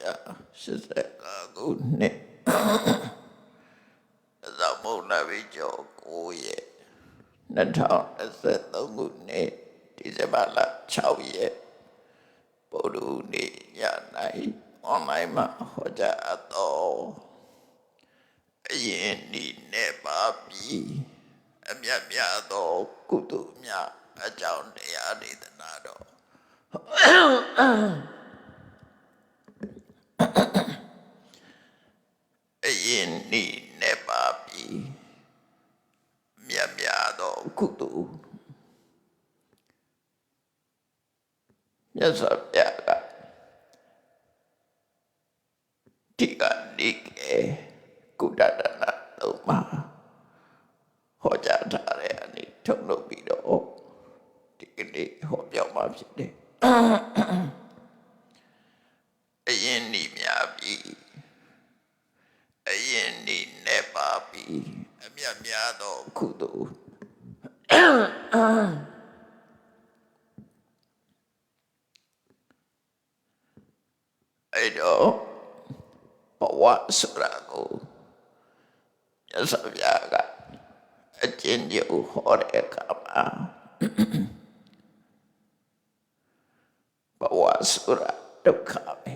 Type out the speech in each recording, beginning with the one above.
1989 ခုနှစ်သမုဒ္ဒဝိကျော်9ရက်2023ခုနှစ်ဒီဇင်ဘာလ6ရက်ဗုဒ္ဓဟူးနေ့ည၌အွန်လိုင်းမှာဟောကြားအပ်သောအရင်ဤနဲ့ပါပြီးအမြတ်များသောကုသိုလ်များအကြောင်းတရားဒေသနာတော်အရင်ဤနဲ့ပါပြီးမြတ်များသောကုသိုလ်မြတ်စွာဘုရားကဒီကနေ့ကုဋ္ဌဒနာသုံးပါဟောကြားထားတဲ့အနေထုတ်လုပ်ပြီးတော့ဒီကနေ့ဟောပြောမှာဖြစ်တယ်အရင်ဤများပြီးအရင်ဤနဲ့ပါပြီးအမြတ်များသောကုသိုလ်အဲ့တော့ဘဝဆိုတာကိုမြတ်စွာဘုရားကအကျဉ်းချုပ်ဟောတဲ့အခါမှာဘဝဆိုတာဒုက္ခပဲ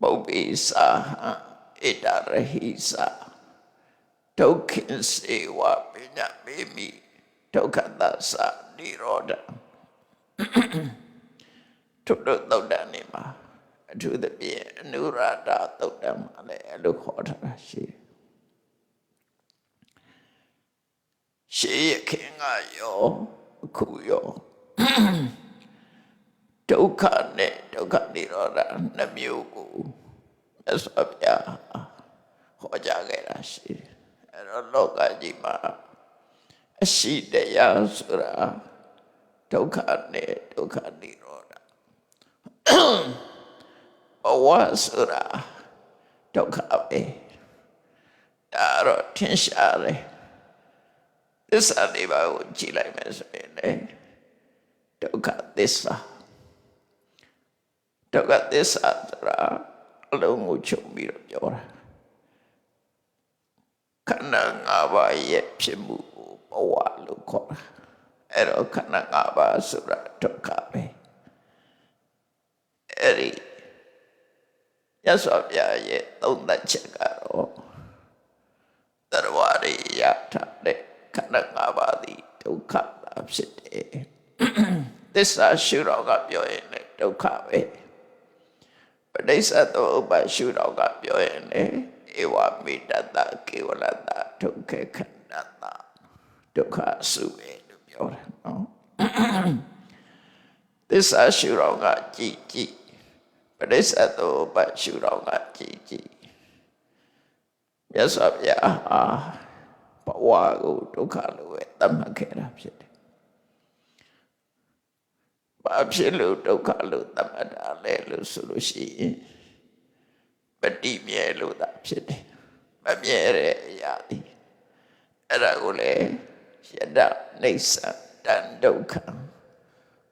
ပုပ္ပိစာဣတရဟိစာဒုက္ခိစေဝပညာမေမိဒုက္ခသသနိရောဓထုတို့သုတ်တန်နေမှာအထူးသဖြင့်အနုရာဒသုတ်တန်မှာလည်းအဲ့လိုခေါ်ထားတာရှိရှေးရခင်ကရောအခုရောဒုက္ခနဲ့ဒုက္ခနိရောဓနှစ်မျိုးကိုမြတ်စွာဘုရားဟောကြားခဲ့တာရှိတယ်အဲ့တော့လောကကြီးမှာအရှိတရားဆိုတာဒုက္ခနဲ့ဒုက္ခနိရောဓဘဝဆိုတာဒုက္ခပဲဒါတော့ထင်ရှားတယ်သစ္စာလေးပါးကိုကြည့်လိုက်မယ်ဆိုရင်လေဒုက္ခသစ္စာဒုက္ခသစ္စာဆိုတာအလုံးကိုချုပ်ပြီးတော့ပြောတာခန္ဓာ၅ပါးရဲ့ဖြစ်မှုကိုဘဝလို့ခေါ်တာအဲ့တော့ခန္ဓာ၅ပါးဆိုတာဒုက္ခပဲအဲ့ဒီရသော်ပြရဲ့သုံးသပ်ချက်ကတော့သရဝရိယထားတဲ့ခန္ဓာ၅ပါးသည်ဒုက္ခသာဖြစ်တယ်သစ္စာရှုတော့ကပြောရင်လည်းဒုက္ခပဲပဋိစ္စသောဥပ္ပါရှုတော့ကပြောရင်လည်းဧဝမေတ္တကေဝလတဒုက္ခခန္ဓာဒုက္ခစုပဲလို့ပြောတယ်နော်သစ္စာရှုတော့ကကြည်ပဋိစ္စသောဥပ္ပါရှုတော့ကကြည်မြတ်စွာဘုရားဘဝကိုဒုက္ခလို့ပဲသတ်မှတ်ခဲ့တာဖြစ်တယ်ဘာဖြစ်လို့ဒုက္ခလို့သတ်မှတ်တာလဲလို့ဆိုလို့ရှိရင်ပฏิမြဲလို့သာဖြစ်တယ်မမြဲတဲ့အရာဒီအဲ့ဒါကိုလေယတနိစ္စတန်ဒုက္ခ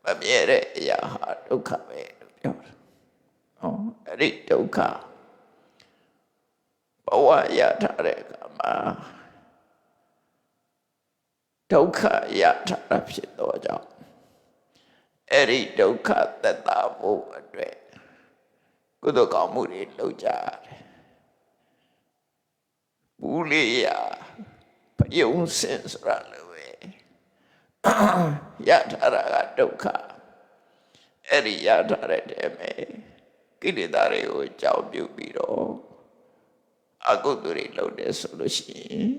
မမြဲတဲ့အရာဟာဒုက္ခပဲလို့ပြောတာအဲ့ဒီဒုက္ခဘဝရထားတဲ့အခါမှာဒုက္ခရထားတာဖြစ်တော့ကြောင့်အဲ့ဒီဒုက္ခသက်သာဖို့အတွက်ကုသိုလ်ကောင်းမှုတွေလုပ်ကြတယ်ဘူးလေးရပယုံစင်ဆိုတာလည်းပဲရထားတာကဒုက္ခအဲ့ဒီရထားတဲ့တည်းမဲ့ကိလေသာတွေကိုကြောက်ပြုပြီးတော့အကုသိုလ်တွေလုပ်တယ်ဆိုလို့ရှိရင်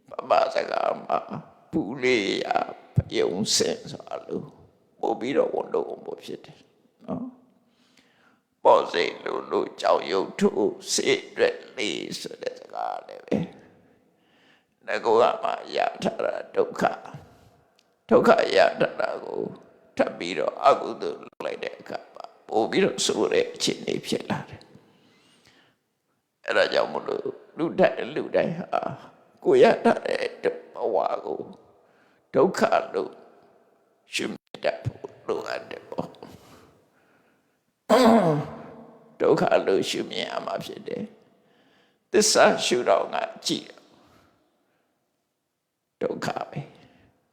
ပပစကားမှာဘူးလေးရပယုံစင်ဆိုတာလို့ပို့ပြီးတော့ဝန်တော့ဖို့ဖြစ်တယ်နော်ပေါ်စိတ်လို့ကြောက်ရွံ့ထုစေရက်လေးဆိုတဲ့စကားလည်းပဲငကောကမှရထားတာဒုက္ခရထားတာကိုထပ်ပြီးတော့အကုသိုလ်လုပ်လိုက်တဲ့အခါမှာပို့ပြီးတော့ဆိုးတဲ့အခြေအနေဖြစ်လာတယ်အဲ့ဒါကြောင့်မလို့လူတိုင်းဟာကိုရထားတဲ့ဘဝကိုဒုက္ခလို့ရှုတတ်ဖို့လိုအပ်တယ်ပေါ့ ဒုက္ခလို့ရှုမြင်ရမှာဖြစ်တယ်သစ္စာရှုတော့ငါကြည့်ဒုက္ခပဲ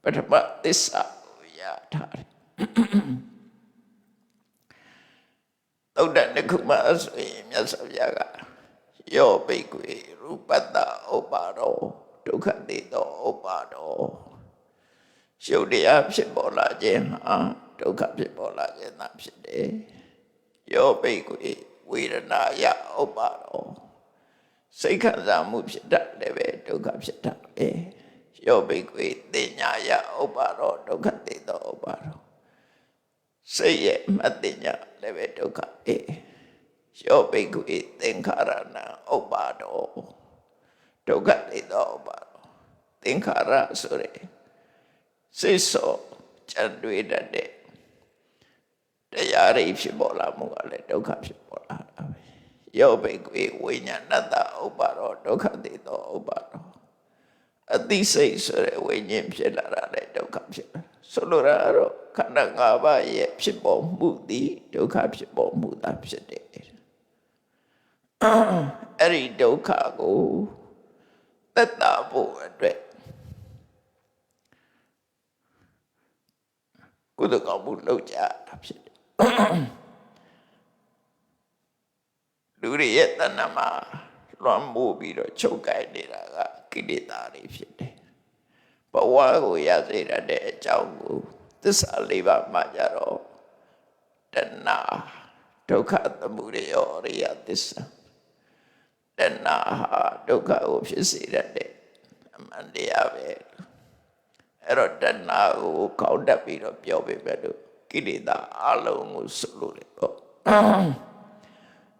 ပထမသစ္စာကိုရထားတယ်သုဒ္ဓနကုမဆိုရင်မြတ်စွာဘုရားကယောဘိက္ခွေရူပတ္တဥပါဒောဒုက္ခတိတောဥပါဒောရုပ်တရားဖြစ်ပေါ်လာခြင်းဟာဒုက္ခဖြစ်ပေါ်လာခြင်းသာဖြစ်တယ်ယောဘိက္ခွေဝေဒနာယဥပါဒောစိတ်ခံစားမှုဖြစ်တတ်လည်းပဲဒုက္ခဖြစ်တတ်တယ်ယောဘိက္ခွေသိညာယဥပါဒောဒုက္ခတိတောဥပါဒောစိတ်ရဲ့မသိညာလည်းပဲဒုက္ခပဲယောဘိက္ခွေသင်္ခါရဏဥပါဒောဒုက္ခတိတောဥပါဒောသင်္ခါရဆိုရယ်စိတ်ဆောကြံတွေးတတ်တဲ့တရားတွေဖြစ်ပေါ်လာမှုကလည်းဒုက္ခဖြစ်ပေါ်လာတာပဲယောဘိက္ခွေဝိညာဏတ္တဥပါဒောဒုက္ခတိတောဥပါဒောအသိစိတ်ဆိုတဲ့ဝိညာဉ်ဖြစ်လာတာလည်းဒုက္ခဖြစ်လာဆိုလိုတာကတော့ခန္ဓာ၅ပါးရဲ့ဖြစ်ပေါ်မှုသည်ဒုက္ခဖြစ်ပေါ်မှုသာဖြစ်တယ်အဲ့ဒီဒုက္ခကိုသက်သာဖို့အတွက်ကုသကောင်းမှုလုပ်ကြတာဖြစ်တယ်လူတွေရဲ့တဏ္ဍမှာလွှမ်းမိုးပြီးတော့ချုပ်ကိုင်နေတာကကိလေသာတွေဖြစ်တယ်ဘဝကိုရစေတဲ့အကြောင်းကိုသစ္စာလေးပါးမှကြတော့တဏ္ဍဒုက္ခသမုဒယအရိယသစ္စာတဏ္ဍဟာဒုက္ခကိုဖြစ်စေတဲ့အမှန်တရားပဲအဲ့တော့တဏ္ဍကိုကောက်တက်ပြီးတော့ပြောပေးမယ်လို့ကိလေသာအလုံးကိုဆိုလို့လေပေါ့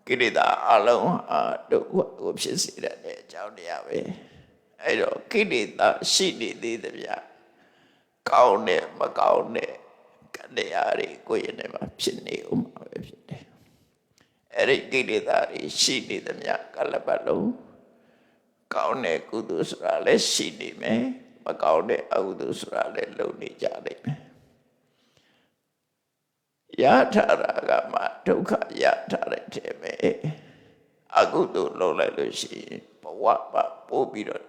ကိလေသာအလုံးဟာဒုက္ခကိုဖြစ်စေတဲ့အကြောင်းတရားပဲအဲ့တော့ကိလေသာရှိနေသေးသမျှကောင်းတဲ့မကောင်းတဲ့တရားတွေကိုယ်ရင်ထဲမှာဖြစ်နေဦးမှာပဲဖြစ်တယ်အဲ့ဒီကိလေသာတွေရှိနေသမျှကလပတ်လုံးကောင်းတဲ့ကုသိုလ်ဆိုတာလည်းရှိနေမယ်မကောင်းတဲ့အကုသိုလ်ဆိုတာလည်းလုပ်နေကြလိမ့်မယ်ရထားတာကမှဒုက္ခရထားတဲ့ထဲမှာအကုသိုလ်လုပ်လိုက်လို့ရှိရင်ဘဝမှာပို့ပြီးတော့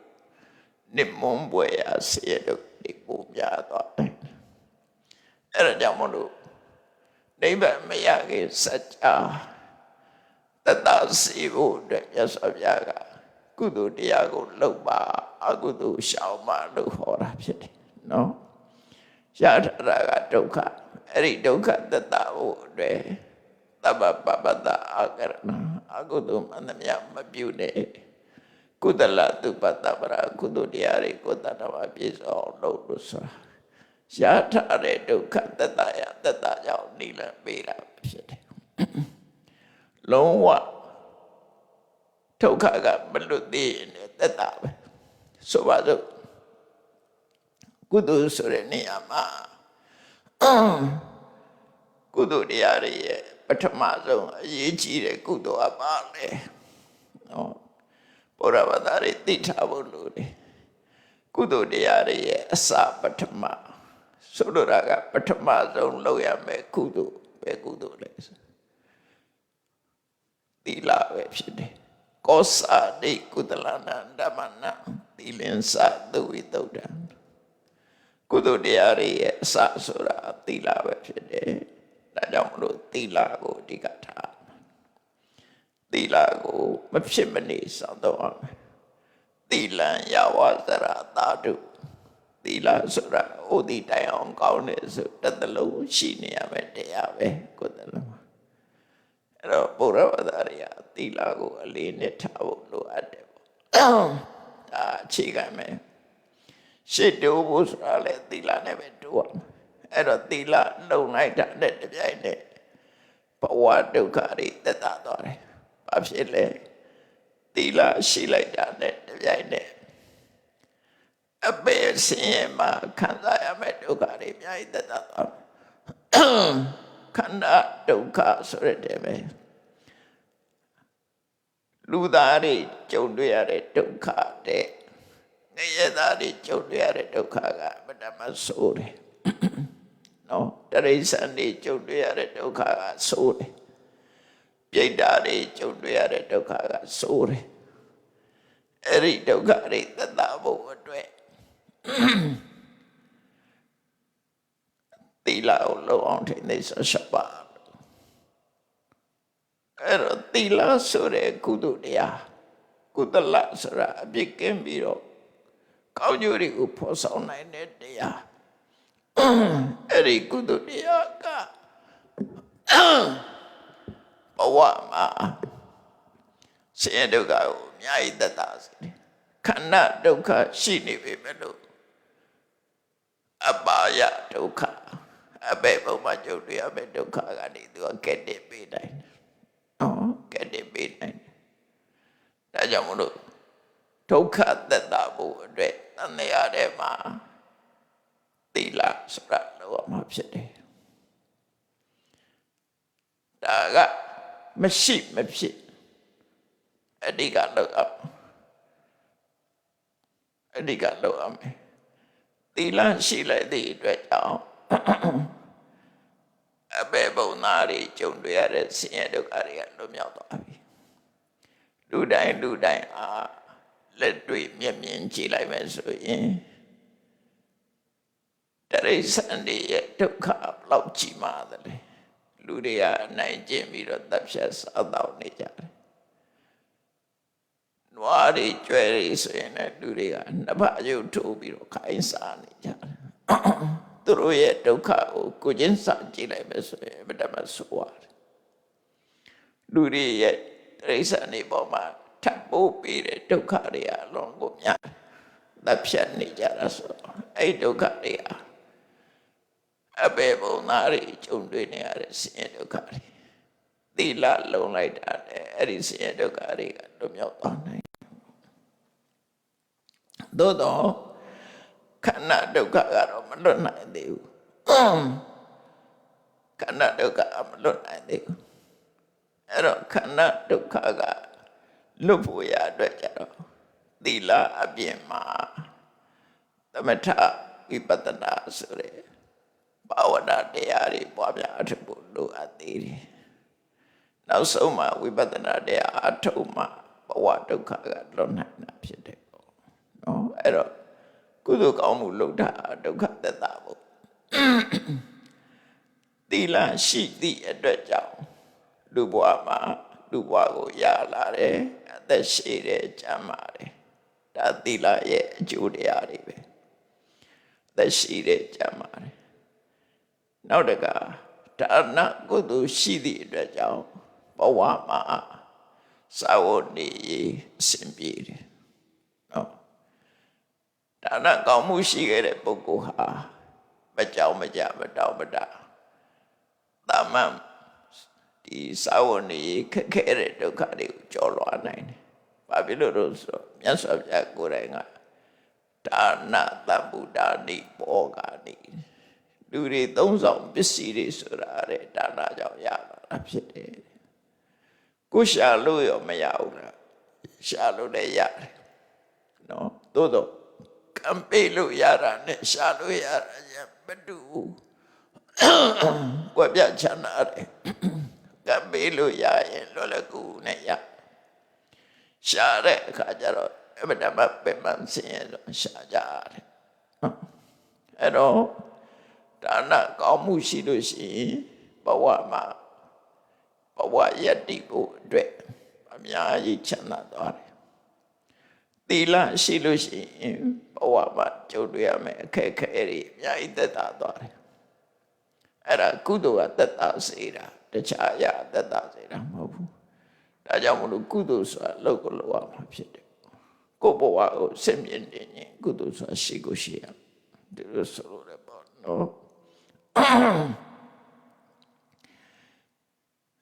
နိမွန်းပွေရစေတော့ဒီပို့များသွားတယ်အဲ့ဒါကြောင့်မလို့နိဗ္ဗာန်မရခင်စัจ जा တတစီဖို့အတွက်မြတ်စွာဘုရားကကုသိုလ်တရားကိုလုပ်ပါအကုသိုလ်ရှောင်ပါလို့ဟောတာဖြစ်တယ်နော်ရထားတာကဒုက္ခအဲ့ဒီဒုက္ခတတဖို့အတွက်သဗ္ဗပပတ္တအာကရဏအကုသိုလ်မှန်သမျှမပြုနဲ့ကုသလတုပတ္တပရာကုသိုလ်တရားတွေကိုတတ္တဝပြည့်စုံအောင်လုပ်လို့ဆိုတာရထားတဲ့ဒုက္ခတတရတတကြောင့်နိလပေးတာဖြစ်တယ်လုံးဝဒုက္ခကမလွတ်သေးရင်တတပဲဆိုပါစို့ကုသိုလ်ဆိုတဲ့နေရာမှာကုသိုလ်တရားတွေရဲ့ပထမဆုံးအရေးကြီးတဲ့ကုသိုလ်ကပါလေနော်ဘုရားဘာသာတွေသိထားဖို့လိုတယ်ကုသိုလ်တရားတွေရဲ့အစပထမဆိုလိုတာကပထမဆုံးလုပ်ရမယ်ကုသိုလ်ပဲကုသိုလ်လဲသီလပဲဖြစ်တယ်ကောစာတိကုသလနာဓမ္မနာသီလင်္စသုဝိသုဒ္ဓံကုသိုလ်တရားတွေရဲ့အစဆိုတာသီလပဲဖြစ်တယ်ဒါကြောင့်မလို့သီလကိုအဓိကထားသီလကိုမဖြစ်မနေစောင့်တော့အောင်သီလံယဝဇရသာတုသီလဆိုတာဩဒီတိုင်အောင်ကောင်းတယ်ဆိုတသလုံးရှိနေရမယ်တရားပဲကိုယ်တလုံးအဲ့တော့ဘုရားဘာသာတွေကသီလကိုအလေးနဲ့ထားဖို့လိုအပ်တယ်ပေါ့ဒါအခြေခံမယ်ရှေ့တိုးဖို့ဆိုတာလေသီလနဲ့ပဲတိုးရမယ်အဲ့တော့သီလလုံလိုက်တာနဲ့တပြိုင်နက်ဘဝဒုက္ခတွေသက်သာသွားတယ်ဘာဖြစ်လဲသီလရှိလိုက်တာနဲ့တပြိုင်နက်အပေဆင်းရဲမှာခံစားရမယ့်ဒုက္ခတွေအများကြီးသက်သာသွားခန္ဓာဒုက္ခဆိုရတဲ့ပဲလူသားတွေကြုံတွေ့ရတဲ့ဒုက္ခတဲ့ငရဲသားတွေကြုံတွေ့ရတဲ့ဒုက္ခကမတမဆိုးတယ်နော်တရိစ္ဆာန်တွေကြုံတွေ့ရတဲ့ဒုက္ခကဆိုးတယ် ပြိတ္တာတွေကြုံတွေ့ရတဲ့ဒုက္ခကဆိုးတယ်အဲ့ဒီဒုက္ခတွေသက်သာဖို့အတွက်သီလကိုလုံအောင်ထိန်းသိမ်းဆောက်ပါအဲ့တော့သီလဆိုတဲ့ကုသိုလ်တရားကုသလဆိုတာအပြစ်ကင်းပြီးတော့ကောင်းကျိုးတွေကိုဖော်ဆောင်နိုင်တဲ့တရားအဲ့ဒီကုသိုလ်တရားကဘဝမှာဆင်းရဲဒုက္ခကိုအများကြီးသက်သာစေတယ်ခန္ဓာဒုက္ခရှိနေပြီပဲလို့အပါယဒုက္ခအဘယ်ဘုံမှာကြုံတွေ့ရမယ့်ဒုက္ခကနေသူကကဲ့တင်ပေးနိုင်တယ်ကဲ့တင်ပေးနိုင်တယ်ဒါကြောင့်မလို့ဒုက္ခသက်သာဖို့အတွက်သံဃာထဲမှာသီလဆိုတာလောက်မှဖြစ်တယ်ဒါကမရှိမဖြစ်အဓိကလောက်အောင်မယ်သီလရှိလိုက်တဲ့အတွက်ကြောင့်အဘယ်ဘုံသားတွေကြုံတွေ့ရတဲ့ဆင်းရဲဒုက္ခတွေကလွတ်မြောက်သွားပြီလူတိုင်းအားလက်တွေ့မျက်မြင်ကြည့်လိုက်မယ်ဆိုရင်တရိစ္ဆာန်တွေရဲ့ဒုက္ခဘလောက်ကြီးမားတယ်လူတွေကအနိုင်ကျင့်ပြီးတော့တပ်ဖြတ်စားတော့နေကြတယ်နွားတွေကြွယ်တွေဆိုရင်လည်းလူတွေကနှစ်ဖက်ရုပ်ထိုးပြီးတော့ခိုင်းစားနေကြတယ်သူတို့ရဲ့ဒုက္ခကိုချင်းစာကြည့်လိုက်မယ်ဆိုရင်ဘယ်တမဆိုရတယ်လူတွေရဲ့တိရစ္ဆာန်တွေပေါ်မှာထပ်ပိုးပြီးတဲ့ဒုက္ခတွေအလုံးကိုများတပ်ဖြတ်နေကြတာဆိုအဲ့ဒုက္ခတွေအဘယ်ဘုံသားတွေကြုံတွေ့နေရတဲ့ဆင်းရဲဒုက္ခတွေသီလလုံလိုက်တာနဲ့အဲ့ဒီဆင်းရဲဒုက္ခတွေကလွတ်မြောက်သွားနိုင်သို့တော့ခန္ဓာဒုက္ခကတော့မလွတ်နိုင်သေးဘူးခန္ဓာဒုက္ခမလွတ်နိုင်သေးဘူးအဲ့တော့ခန္ဓာဒုက္ခကလွတ်ဖို့ရအတွက်ကြတော့သီလအပြင်မှာသမထဝိပဿနာဆိုတဲ့ဘာဝနာတရားတွေပွားများအထုဖို့လိုအပ်သေးတယ်နောက်ဆုံးမှာဝိပဿနာတရားအထုမှဘဝဒုက္ခကလွတ်နိုင်တာဖြစ်တယ်ပေါ့နော်အဲ့တော့ကုသိုလ်ကောင်းမှုလုပ်တာဒုက္ခသက်သာဖို့သီလရှိသည့်အတွက်ကြောင့်လူဘဝမှာလူဘဝကိုရလာတယ်အသက်ရှိတယ်ကျန်းမာတယ်ဒါသီလရဲ့အကျိုးတရားတွေပဲအသက်ရှိတယ်ကျန်းမာတယ်နောက်တကဒါနကုသိုလ်ရှိသည့်အတွက်ကြောင့်ဘဝမှာစာဝတ်နေအဆင်ပြေတယ်နော်ဒါနကောင်းမှုရှိခဲ့တဲ့ပုဂ္ဂိုလ်ဟာမကြောက်မကြမတောင့်မတသာမန်ဒီစာဝတ်နေခက်ခဲတဲ့ဒုက္ခတွေကိုကျော်လွှားနိုင်တယ်။ဘာဖြစ်လို့လဲဆိုတော့မြတ်စွာဘုရားကိုယ်တိုင်ကဒါနသဗ္ဗုဒ္ဓနိဘောဂာနိလူတွေသုံးဆောင်ပစ္စည်းတွေဆိုတာတဲ့ဒါနကြောင့်ရလာတာဖြစ်တယ်။ကိုရှာလို့ရောမရဘူးလား။ရှာလို့လည်းရတယ်။နော်သို့တော့ကံပေးလို့ရတာနဲ့ရှာလို့ရတာညမတူဘူး။ကွက်ပြချမ်းသာတယ်။ကံပေးလို့ရရင်လောလကူနဲ့ရရှာတဲ့အခါကျတော့အမတမပင်မဆင်းရဲတော့ရှာကြတယ်။အဲ့တော့ဒါနကောင်းမှုရှိလို့ရှိရင်ဘဝမှာဘဝယတ္တိဖို့အတွက်အများကြီးချမ်းသာသွားတယ်သီလရှိလို့ရှိရင်ဘဝမှာကြုံတွေ့ရမယ့်အခက်အခဲတွေအများကြီးသက်သာသွားတယ်အဲ့ဒါကုသိုလ်ကသက်သာစေတာတခြားအရာသက်သာစေတာမဟုတ်ဘူးဒါကြောင့်မလို့ကုသိုလ်ဆိုတာလုပ်ကိုလုပ်ရမှာဖြစ်တယ်ကိုယ့်ဘဝကိုစင်မြင့်နေရင်ကုသိုလ်ဆိုတာရှိကိုရှိရဒီလိုဆိုလို့လည်းပေါ့နော်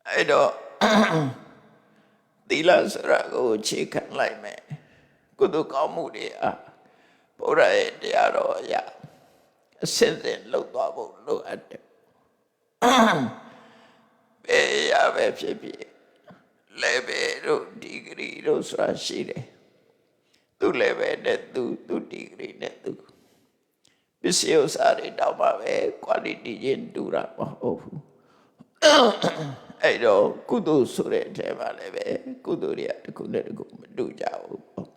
အဲ့တော့သီလဆိုတာကိုခြေခံလိုက်မယ်ကုသိုလ်ကောင်းမှုတွေဘုရားရဲ့တရားတော်အရာအစစ်စစ်လုပ်သွားဖို့လိုအပ်တယ်ဘယ်ရပဲဖြစ်ဖြစ်လေဘယ်တို့ဒီဂရီတို့ဆိုတာရှိတယ်သူ့လေဘယ်နဲ့သူဒီဂရီနဲ့သူပစ္စည်းဥစ္စာတွေတောက်ပါပဲ quality ချင်းတူတာမဟုတ်ဘူး အဲ့တော့ကုသိုလ်ဆိုတဲ့အထဲမှာလည်းပဲကုသိုလ်တွေကတစ်ခုနဲ့တစ်ခုမတူကြဘူးပေါ့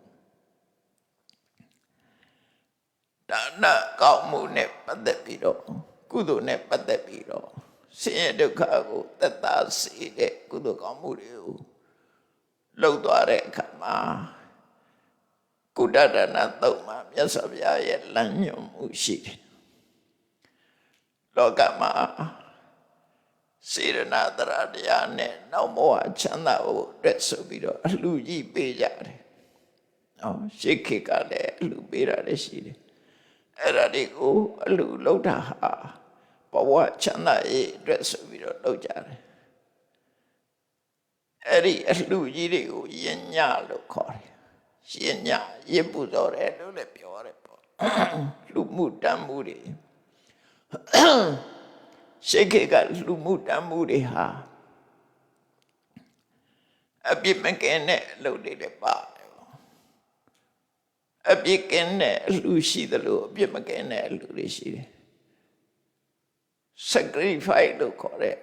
ဒါနကောင်းမှုနဲ့ပတ်သက်ပြီးတော့ကုသိုလ်နဲ့ပတ်သက်ပြီးတော့ဆင်းရဲဒုက္ခကိုသက်သာစေတဲ့ကုသိုလ်ကောင်းမှုတွေကိုလှုပ်သွားတဲ့အခါမှာကုဋ္ဌဒါနသုံးမှာမြတ်စွာဘုရားရဲ့လမ်းညွှန်မှုရှိတယ်လောကမှာစေရနာတရားနဲ့နောက်ဘဝချမ်းသာဖို့အတွက်ဆိုပြီးတော့အလှကြီးပေးကြတယ်။နော်ရှေးခေတ်ကလည်းအလှပေးတာလည်းရှိတယ်။အဲ့ဒါတွေကိုအလှလုပ်တာဟာဘဝချမ်းသာရေးအတွက်ဆိုပြီးတော့လုပ်ကြတယ်။အဲ့ဒီအလှကြီးတွေကိုယဉ်ညလို့ခေါ်တယ်။ယဉ်ညရစ်ပူဇော်တယ်လို့လည်းပြောရတယ်ပေါ့။လူမှုတမ်းမှုတွေရှေးခေတ်ကလူမှုတမ်းမှုတွေဟာအပြစ်မကင်းတဲ့အလုပ်တွေလည်းပါတယ်ပေါ့အပြစ်ကင်းတဲ့အလှရှိသလိုအပြစ်မကင်းတဲ့အလှတွေရှိတယ် sacrifice လို့ခေါ်တဲ့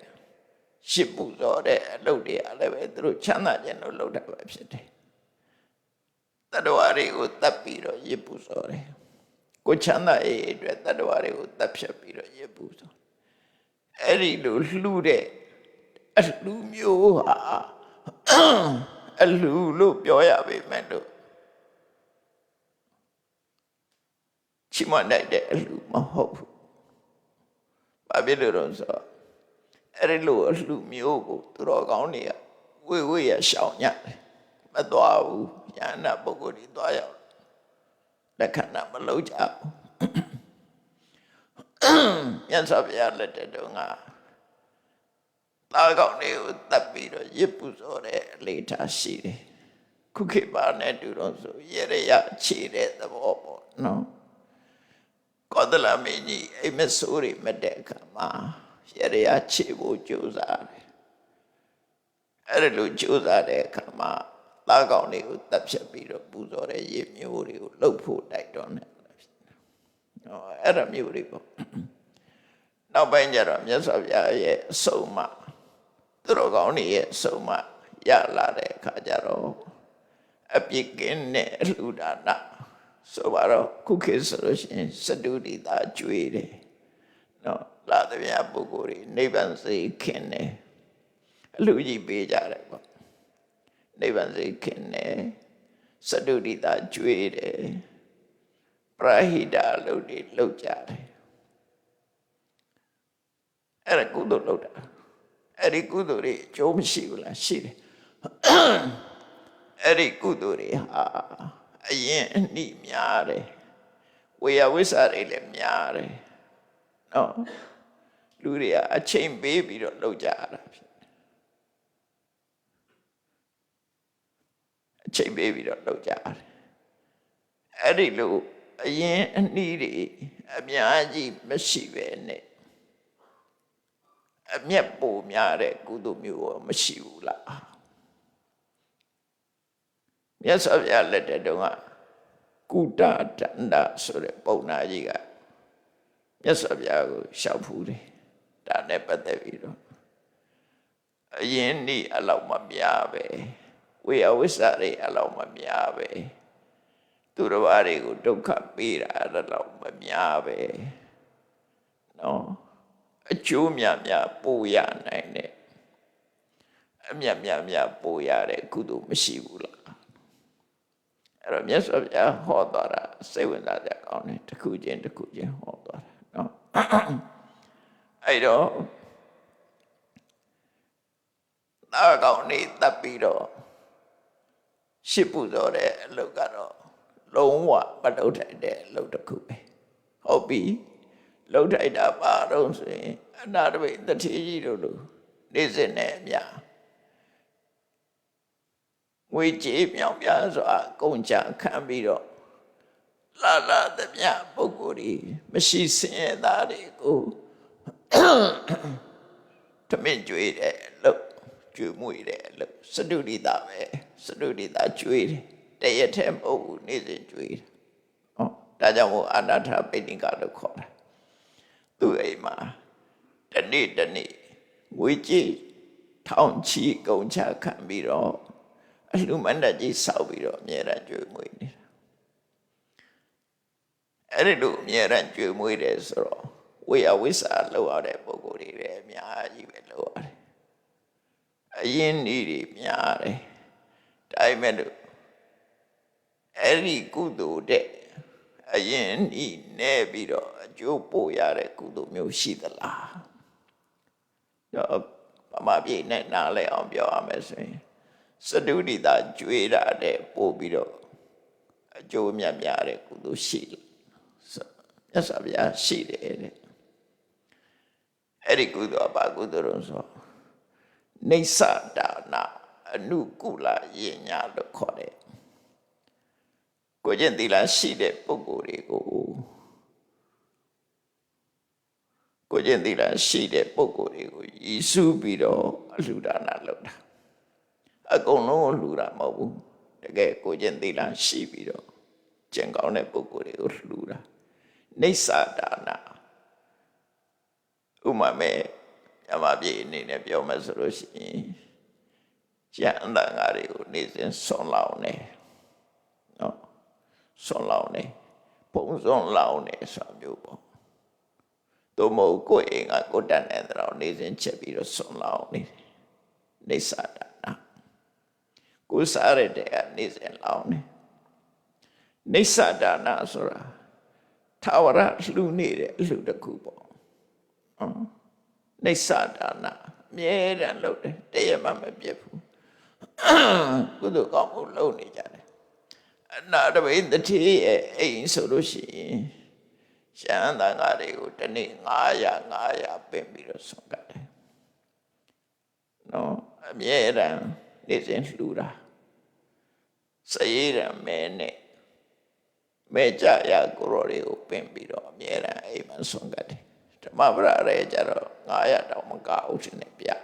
ရှစ်ပူဇော်တဲ့အလုပ်တွေအားလည်းပဲသူတို့ချမ်းသာခြင်းလို့လုပ်တာပဲဖြစ်တယ်တတ္တဝါတွေကိုတတ်ပြီးတော့ရစ်ပူဇော်တယ်ကိုချမ်းသာရေးအတွက်တတ္တဝါတွေကိုတတ်ဖြတ်ပြီးတော့ရစ်ပူဇော်အဲ့ဒီလိုလှူတဲ့အလှမျိုးဟာအလှလို့ပြောရပေမဲ့လို့ချီးမွမ်းတဲ့အလှမဟုတ်ဘူး။ဘာဖြစ်လို့လဲဆိုတော့အဲ့ဒီလိုအလှမျိုးကိုသူတော်ကောင်းတွေကဝေရရှောင်ညတယ်မသွားဘူး။ညာနာပုဂ္ဂိုလ်တွေသွားရောက်လက်ခံတာမလုပ်ကြဘူး။မြတ်စွာဘုရားလက်ထက်တုန်းကသားကောင်းတွေကိုတပ်ပြီးတော့ရစ်ပူဇော်တဲ့အလေထားရှိတယ်ခုခေတ်ပါနဲ့တူတော့ဆိုရရခြေတဲ့သဘောပေါ့နော်ကောသလမင်းကြီးအိမ်မဆိုးတွေမတဲ့အခါမှာရရခြေဖို့ကြိုးစားတယ်အဲ့ဒါလိုကြိုးစားတဲ့အခါမှာသားကောင်းတွေကိုတပ်ဖြတ်ပြီးတော့ပူဇော်တဲ့ရည်မျိုးတွေကိုလှုပ်ဖို့တိုက်တွန်းတယ်အဲ့ဒါမျိုးတွေပေါ့နောက်ပိုင်းကျတော့မြတ်စွာဘုရားရဲ့အဆုံးအမသူတော်ကောင်းတွေရဲ့အဆုံးအမရလာတဲ့အခါကျတော့အပြစ်ကင်းတဲ့အလှူဒါနဆိုတော့ခုခေတ်ဆိုလို့ရှိရင်စတုဒီတာကျွေးတယ်နော်လာတဲ့ဗျာပုဂ္ဂိုလ်တွေနိဗ္ဗာန်စိတ်ခင်တယ်အလှူကြီးပေးကြတယ်ပေါ့နိဗ္ဗာန်စိတ်ခင်တယ်စတုဒီတာကျွေးတယ်ပရဟိတလုပ်တွေလုပ်ကြတယ်အဲ့ဒါကုသိုလ်လုပ်တာအဲ့ဒီကုသိုလ်တွေအကျိုးမရှိဘူးလားရှိတယ်အဲ့ဒီကုသိုလ်တွေဟာအရင်အနှိများတယ်ဝေယဝိစာတွေလည်းများတယ်နော်လူတွေကအချိန်ပေးပြီးတော့လုပ်ကြရတာဖြစ်အချိန်ပေးပြီးတော့လုပ်ကြရတယ်အဲ့ဒီလိုအရင်အနှီးတွေအများကြီးမရှိပဲနဲ့အမျက်ပိုများတဲ့ကုသိုလ်မျိုးရောမရှိဘူးလားမြတ်စွာဘုရားလက်ထက်တုန်းကကုဋ္ဌဒန္တဆိုတဲ့ပုံနာကြီးကမြတ်စွာဘုရားကိုလျှောက်ဖူးတယ်ဒါနဲ့ပတ်သက်ပြီးတော့အရင်နေ့အလောက်မများပဲဝေယဝိစ္စတွေအလောက်မများပဲသူတော်ဘာတွေကိုဒုက္ခပေးတာအဲ့လောက်မများပဲနော်အကျိုးများများပို့ရနိုင်တဲ့အမြတ်များများပို့ရတဲ့ကုသိုလ်မရှိဘူးလားအဲ့တော့မြတ်စွာဘုရားဟောသွားတာစိတ်ဝင်စားကြကောင်းတယ်တစ်ခုချင်းတစ်ခုချင်းဟောသွားတာနော်အဲ့တော့သားကောင်းနေတပ်ပြီးတော့ရှစ်ပူဇော်တဲ့အလုပ်ကတော့လုံးဝမလုပ်ထိုက်တဲ့အလုပ်တစ်ခုပဲဟုတ်ပြီလှုပ်ထိုက်တာပါတော့ဆိုရင်အနာတပိတတိကြီးတို့လိုနေ့စဉ်နဲ့အများငွေကြေးမြောင်ပြစွာကုန်ကြခံပြီးတော့လာသမျှပုဂ္ဂိုလ်တွေမရှိစင်ရသားတွေကိုထမင်းကျွေးတယ်လို့ကျွေးမွေတယ်လို့စတုဒီတာပဲစတုဒီတာကျွေးတယ်တရက်ထဲမဟုတ်ဘူးနေ့စဉ်ကျွေးတယ်ဟောဒါကြောင့်မို့အနာထပိဋိကလို့ခေါ်တာသူ့အိမ်မှာတနေ့ ငွေကြေးထောင်ချီကုန်ချခံပြီးတော့အလှမန္တကြီးဆောက်ပြီးတော့အမြဲတမ်းကြွေးမွေးနေတာအဲ့ဒီလိုအမြဲတမ်းကြွေးမွေးတယ်ဆိုတော့ဝိယဝိဆာလောက်ရတဲ့ပုဂ္ဂိုလ်တွေလည်းအများကြီးပဲလောက်ရတယ်အရင်ဤတွေများတယ်ဒါပေမဲ့လို့အဲ့ဒီကုသိုလ်တဲ့အရင်ဤနဲ့ပြီးတော့အကျိုးပို့ရတဲ့ကုသိုလ်မျိုးရှိသလားတော့ဗမာပြည်နဲ့နားလည်အောင်ပြောရမယ်ဆိုရင်စတုဒိတာကျွေးတာတဲ့ပို့ပြီးတော့အကျိုးမြတ်များတဲ့ကုသိုလ်ရှိတယ်မြတ်စွာဘုရားရှိတယ်တဲ့အဲ့ဒီကုသိုလ်ကဘာကုသိုလ်လို့ဆိုနေသဒါနအနုကုလယဉ်ညာလို့ခေါ်တယ်ကိုကျင့်သီလရှိတဲ့ပုဂ္ဂိုလ်တွေကိုကိုကျင့်သီလရှိတဲ့ပုဂ္ဂိုလ်တွေကိုရည်စူးပြီးတော့အလှူဒါနလုပ်တာအကုန်လုံးကိုလှူတာမဟုတ်ဘူးတကယ်ကိုကျင့်သီလရှိပြီးတော့ကျင့်ကောင်းတဲ့ပုဂ္ဂိုလ်တွေကိုလှူတာနေသဒါနဥမာမဲ့မြမပြေအနေနဲ့ပြောမယ်ဆိုလို့ရှိရင်ကျန်အန္တငါတွေကိုနေစဉ်ဆွန်လောင်းနေနော်ဆွန်လောင်းနေပုံစွန်လောင်းနေဆိုမျိုးပေါ့တို့မဟုတ်ကိုယ်အိမ်ကကိုတတ်နေတဲ့တော့နေစဉ်ချက်ပြီးတော့ဆွန်လောင်းနေနေသဒါနကိုစားရတဲ့ကနေစဉ်လောင်းနေနေသဒါနဆိုတာထာဝရလှူနေတဲ့အလှူတစ်ခုပေါ့နေသဒါနအမြဲတမ်းလုပ်တယ်တရက်မှမပြတ်ဘူးကုသိုလ်ကောင်းမှုလုပ်နေကြတယ်အနာတပိတတိရဲ့အိမ်ဆိုလို့ရှိရင်ရှမ်းသံဃာတွေကိုတနေ့900ပင်ပြီးတော့ဆွမ်းကတ်တယ်နော်အမြဲတမ်းနေစဉ်လှူတာစရေးရမဲနဲ့မဲကြရကိုရောတွေကိုပင်ပြီးတော့အမြဲတမ်းအိမ်မှာဆွမ်းကတ်တယ်ဓမ္မပရရဲကြတော့900တောင်မကအောင်ရှင်နဲ့ပြတယ်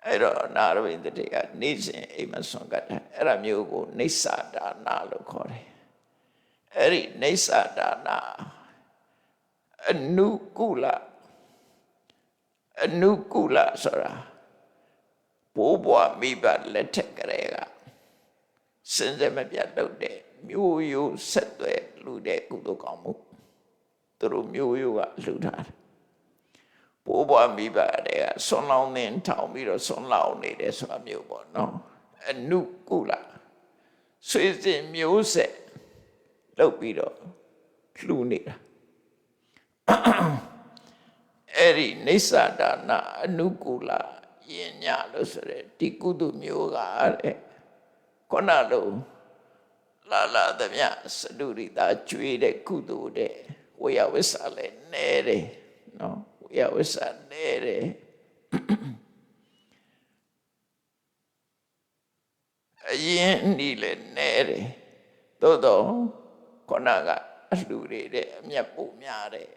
အဲ့တော့နာရဝိတ္တိကနေစဉ်အိမ်မှာဆွမ်းကတ်တယ်အဲ့ဒါမျိုးကိုနေသဒါနလို့ခေါ်တယ်အဲ့ဒီနေသဒါနအနုကုလဆိုတာဘိုးဘွားမိဘလက်ထက်ကလေးကစင်စဲမပြတ်လုပ်တဲ့မျိုးရိုးဆက်သွဲလူတဲ့ကုသိုလ်ကောင်းမှုသူတို့မျိုးရိုးကလှူထားတယ်ဘိုးဘွားမိဘတွေကဆွန်လောင်းနေထောင်ပြီးတော့ဆွန်လောင်းနေတယ်ဆိုတာမျိုးပေါ့နော်အနုကုလဆွေစဉ်မျိုးဆက်လုပ်ပြီးတော့လှူနေတာအဲ့ဒီနေသဒါနအနုကုလယဉ်ညာလို့ဆိုတဲ့ဒီကုသိုလ်မျိုးကတဲ့ခုနလိုလာသမျှစတုရိတာကျွေးတဲ့ကုသိုလ်တဲ့ဝိယဝိဆာလည်းနဲတယ်နော်ဝိယဝိဆာနဲတယ်အရင်ဤလည်းနဲတယ်သို့တော့ခုနကအလှူတွေတဲ့အမြတ်ပိုများတယ်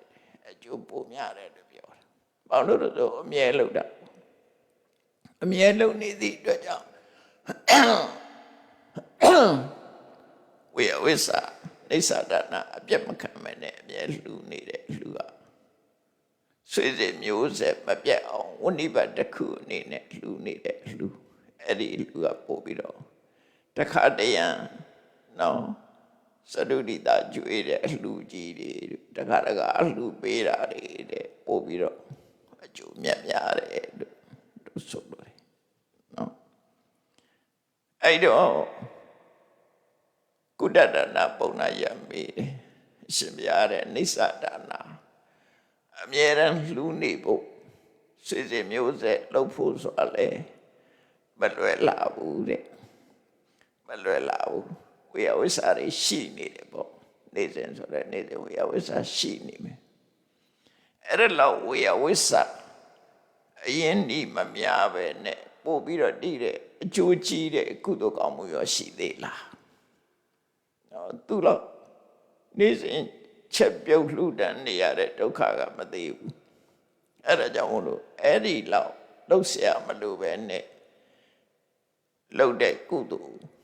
အကျိုးပိုများတယ်လို့ပြောတာ။ဘာလို့လဲဆိုအမြဲလုပ်တာအမြဲလုပ်နေသည့်အတွက်ကြောင့်ဝိယဝိဆာနေသဒါနအပြတ်မခံမနဲ့အမြဲလှူနေတဲ့လှူကဆွေစဉ်မျိုးဆက်မပြတ်အောင်ဝဏိဘတ်တစ်ခုအနေနဲ့လှူနေတဲ့လှူအဲ့ဒီလှူကပို့ပြီးတော့တခါတရံနော်စတုဒိတာကျွေးတဲ့အလှူကြီးတွေတခါအလှူပေးတာတွေတဲ့ပို့ပြီးတော့အကျိုးမြတ်များတယ်လို့ဆိုလို့နော်အဲ့တော့ကုတ္တဒါနပုံနာရမေးတယ်အရှင်ဘုရားတဲ့နိစ္စဒါနအမြဲတမ်းလှူနေဖို့ဆွေစဉ်မျိုးဆက်လုပ်ဖို့ဆိုတာလေမလွယ်လာဘူးတဲ့မလွယ်လာဘူးဝိယဝိဆာတွေရှိနေတယ်ပေါ့နေစဉ်ဆိုတဲ့နေစဉ်ဝိယဝိဆာရှိနေမယ်အဲ့ဒါလောက်ဝိယဝိဆာအရင်ဒီမများပဲနဲ့ပို့ပြီးတော့တည်တဲ့အကျိုးကြီးတဲ့ကုသိုလ်ကောင်းမှုရောရှိသေးလားနော်သူတော့နေစဉ်ချက်ပြုတ်လှူဒန်းနေရတဲ့ဒုက္ခကမသေးဘူးအဲ့ဒါကြောင့်မို့လို့အဲ့ဒီလောက်လှုပ်ရှားမလို့ပဲနဲ့လှုပ်တဲ့ကုသိုလ်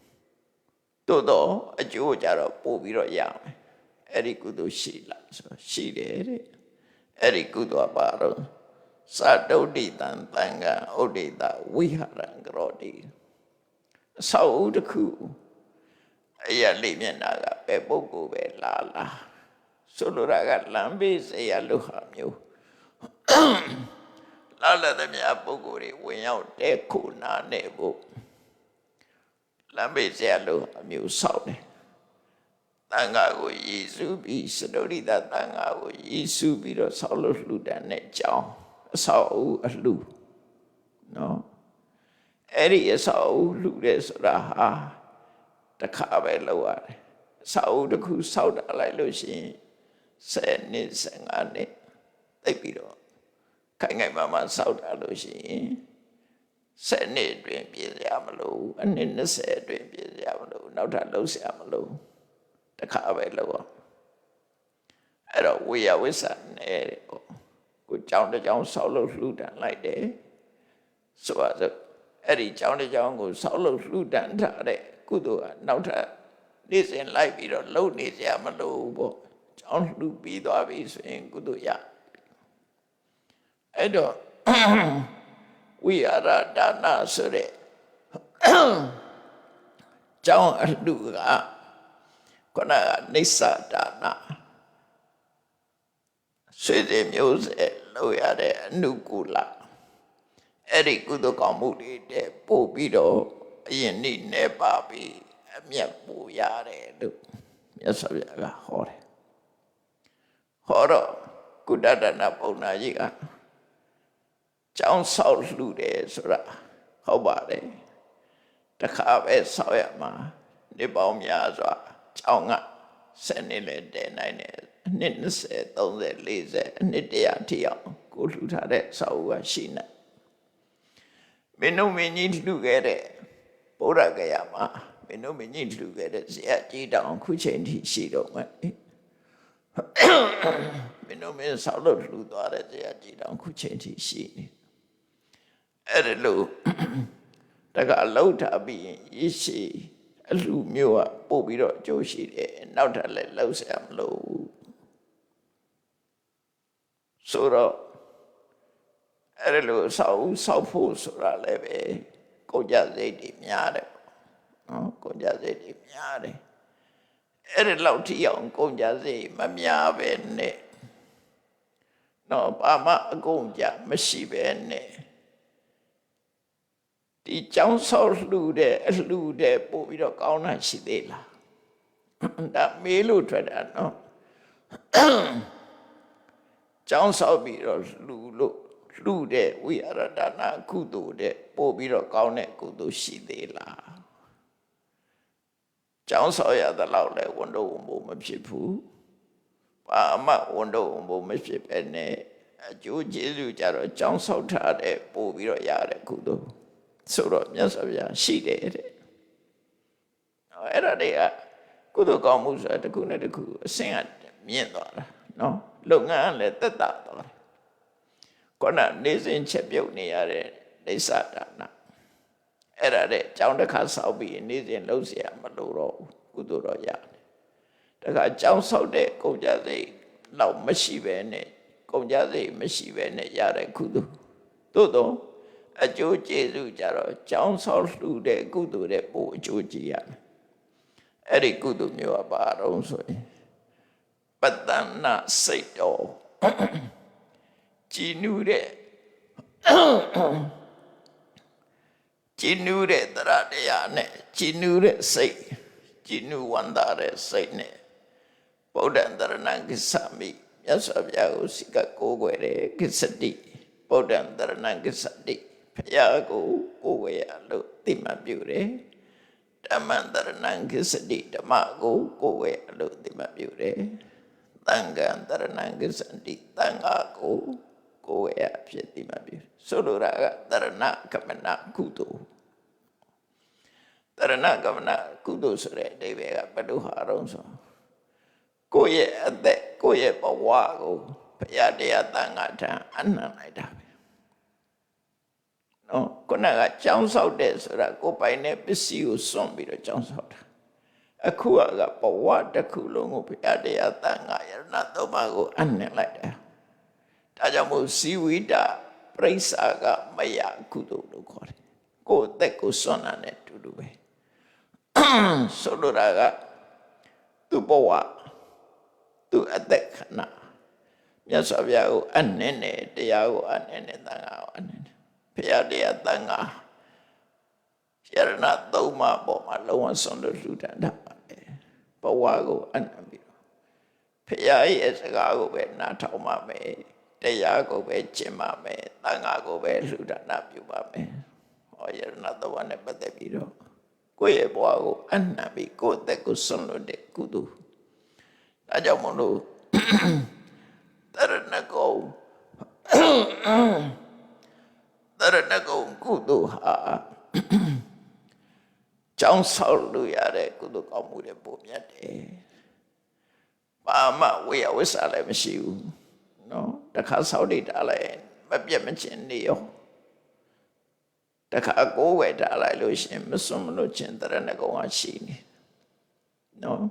တို့တော့အကျိုးကြတော့ပို့ပြီးတော့ရမယ်အဲ့ဒီကုသိုလ်ရှိလားဆိုရှိတယ်တဲ့အဲ့ဒီကုသိုလ်ကပါတော့ Sadotitan tanga odita viharan grodi. Sauduku Ayalimanaga Pebogu Lala Suluraga Lambis Ayaluhamyu Lala the Miapoguri went out Dekuna Nebo Lambis Ayaluhamyu Saudi Tanga Yisubi Sadorita Tanga Yisubi Solo Ludan Chow Sao Lu no Eddie Sao Ludes Raha the Kabe Lower Sao the Ku Sauda like Lucy said Nis and Anne they beat on Kanga Mama Sauda Lucy said Nid Dream Piamalo and in the said Dream Piamalo now that Lucy Amalo the Kabe Lower I don't we are with an area good down the John Solo Ludan like day so as a Eddie John the John goes Solo Ludan Kudu now this in life is a low needs Yamalo John Lupi Davis in Kuduya. I don't we are a Dana Sure John Luga Kona Nisa Dana Sweet music Loyade Nukula Eddie Kudu Kamudi de Popido Yeni Nebabi, a Miapu Yare, yes, a horror. Horror, Kudadana Ponajiga. John South Lude, Sura, how about it? The Kabe Soyama, Nibomyaza, Chonga, Senile de Nine, Nins, don't they lazy, Nidia Tia, go to Tade, Sawa Shina. We know we need to get it. Bora Gayama, we know we need to get it. See, down, Kuchen, she don't want it. We know me solo flew daughter, the down Kuchen, she. Edelu, the got low tabby, she, a lu mua, Bobiro, Joshi, and now that let low Sam low. Soro, Edelu, so full Sura leve. Koja zedi miare, koja zedi miare. Ere lauti yang koja zedi mamia bene. No, pama koja masi bene. Di chang so lude pobiro kauna sidela. Da melu trada no. Chang so biro lulu. Lude, we are a Dana Kudu de Bobiro Kaune Kudu Shidela. John Sawyer the loud wonder woman shipu. Pama wonder woman ship and a Jew Jesu Jaro John Sawyer de Bobiro Yare Kudu. So, yes, she did. Era there. Kudu Kamus at the Kuna de Ku, sing at Miendor. No, look and let the daughter. Kona Nizin Chepio near de Satana. Era de John the Casabi in Nizin Lucia Maduro, Kuduro Yan. The guy John so de Kojazi, Lau Mashivene, Kojazi, Mashivene Yare Kudu. Todo, a Jew Jesu Jaro, John so flew de Kudu de Bo Georgian. Eri Kudu knew about also. But then not say all. She knew that Radiane, she knew that say, she knew one that say ne. Podandaranangisami, yes of Yagosika Kogwere, Kisadi, Podandaranangisadi, Payago, Owealo, Tima Bure, Damandaranangisadi, Damago, Owealo, Tima Bure, Tangandaranangisadi, Tangago. Go up, Shetimabi. Soluraga, Tarana, Kamana, Kudo. Tarana, Kamana, Kudos, they were Paduharonso. Go ye at that, go ye, Bawago, Payadea Tangata, Anna Naida. No, Konaga, Jones out there, so that go by Nepisiu, zombie, the Jones out. A Kuaga, Bawa, the Kulungu, Payadea Tanga, not Tobago, Anna like that. Tajamu siwida ပရိစ္ဆာကမယကုသိုလ်လို့ခေါ်တယ်ကိုယ်အသက်ကိုစွန့်တာနဲ့တူတူပဲဆိုလိုတာကသူ့ဘဝသူ့အသက်ခဏမြတ်စွာဘုရားကိုအနှင်းနဲ့တရားကိုအနှင်းနဲ့သံဃာကိုအနှင်းနဲ့ဘုရားတရားသံဃာယရဏသုံးပါးပေါ်မှာလုံးဝစွန့်လို့လှူဒန်းတာပါပဲဘဝကိုအနှံပြီးတော့ဘုရားရဲ့စကားကိုပဲနားထောင်ပါမယ်တရားကိုပဲကျင့်ပါမယ်သံဃာကိုပဲလှူဒန်းတာပြုပါမယ်ဟောယရဏသုံးပါးနဲ့ပတ်သက်ပြီးတော့ကိုယ့်ရဲ့ဘဝကိုအနှံပြီးကိုယ့်အသက်ကိုစွန့်လို့တဲ့ကုသိုလ်ဒါကြောင့်မလို့တရဏဂုံကုသိုလ်ဟာကျောင်းဆောက်လို့ရတဲ့ကုသိုလ်ကောင်းမှုတွေပုံမြတ်တယ်ဘာမှဝေယဝိဆာလည်းမရှိဘူးနော်တခါဆောက်နေတာလည်းမပြတ်မချင်းနေရောတခါကိုယ်ဝယ်ထားလိုက်လို့ရှင်မစွန့်မလို့ချင်းတရဏဂုံကရှိနေနော်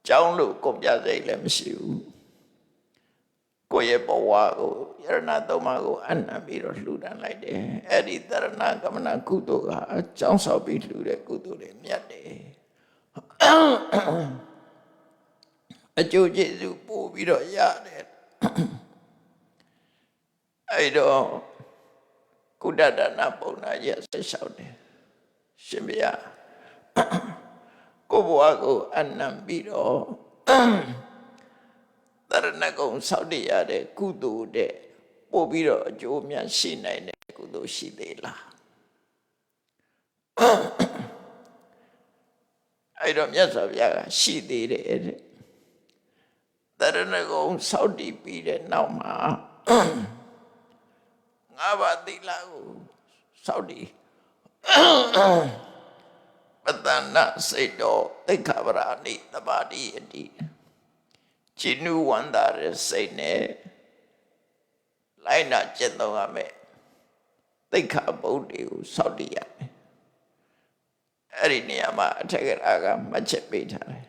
ကျောင်းလို့ကုန်ပြစိတ်လည်းမရှိဘူးကိုယ့်ရဲ့ဘဝကိုယရဏသုံးပါးကိုအနှံပြီးတော့လှူဒန်းလိုက်တယ်အဲ့ဒီတရဏဂမနကုသိုလ်ကကျောင်းဆောက်ပြီးလှူတဲ့ကုသိုလ်တွေမြတ်တယ်အကျိုးကျေးဇူးပို့ပြီးတော့ရတယ်အဲ့တော့ကုဋ္ဌဒါနပုံနာရဆက်လျှောက်တယ်ရှင်ဗျာကိုယ့်ဘဝကိုအနှံပြီးတော့တရဏဂုံဆောက်တည်ရတဲ့ကုသိုလ်တဲ့ပို့ပြီးတော့အကျိုးများရှိနိုင်တဲ့ကုသိုလ်ရှိသေးလားအဲ့တော့မြတ်စွာဘုရားကရှိသေးတယ်တဲ့တရဏဂုံဆောက်တည်ပြီးတဲ့နောက်မှာငါးပါးသီလကိုဆောက်တည်ပတ္တနာစိတ်တော်သိက္ခာပရာဏိတပါတိအတိကျင့်နုဝန္တာရဲ့စိတ်နဲ့လိုက်နာကျင့်သုံးရမယ်သိက္ခာပုဒ်တွေကိုစောင့်တည်ရမယ်အဲ့ဒီနေရာမှာအထက်ကရာကမှတ်ချက်ပေးထားတယ်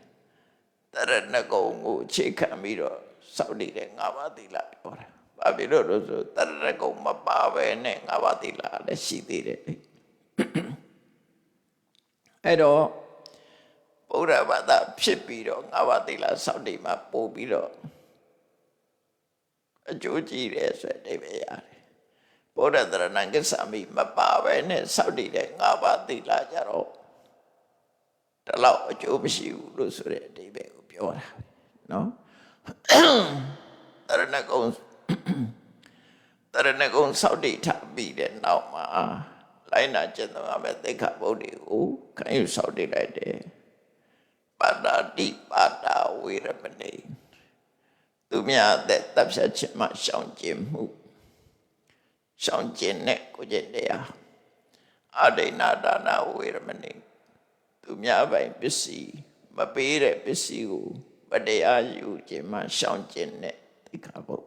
တရဏဂုံကိုအခြေခံပြီးတော့စောင့်တည်တဲ့ငါးပါးသီလပြောတာဘာဖြစ်လို့လဲဆိုတရဏဂုံမပါပဲနဲ့ငါးပါးသီလလည်းရှိသေးတယ်အဲ့တော့ဗုဒ္ဓဘာသာဖြစ်ပြီးတော့ငါးပါးသီလစောင့်တည်မှာပို့ပြီးတော့အကျိုးကြီးတယ်ဆိုတဲ့အဓိပ္ပာယ်ရတယ်ဗုဒ္ဓတရဏံကိစ္ဆာမိမပါပဲနဲ့စောင့်တည်တဲ့ငါးပါးသီလကြတော့ဒီလောက်အကျိုးမရှိဘူးလို့ဆိုတဲ့အဓိပ္ပာယ်ကိုပြောတာနော်တရဏဂုံစောင့်တည်ထားပြီးတဲ့နောက်မှာလိုက်နာကျင့်သုံးရမယ့်သိက္ခာပုဒ်တွေကိုခံယူစောင့်တည်လိုက်တယ်ပါဏာတိပါဒဝေရမဏိသူများတဲ့တပ်ဖြတ်ခြင်းမှရှောင်ကျဉ်မှုရှောင်ကျဉ်တဲ့ကိုကျင့်တရားအဒိဏဒါနဝေရမဏိသူများပိုင်ပစ္စည်းမပေးတဲ့ပစ္စည်းကိုမတရားယူခြင်းမှရှောင်ကျဉ်တဲ့သိက္ခာပုဒ်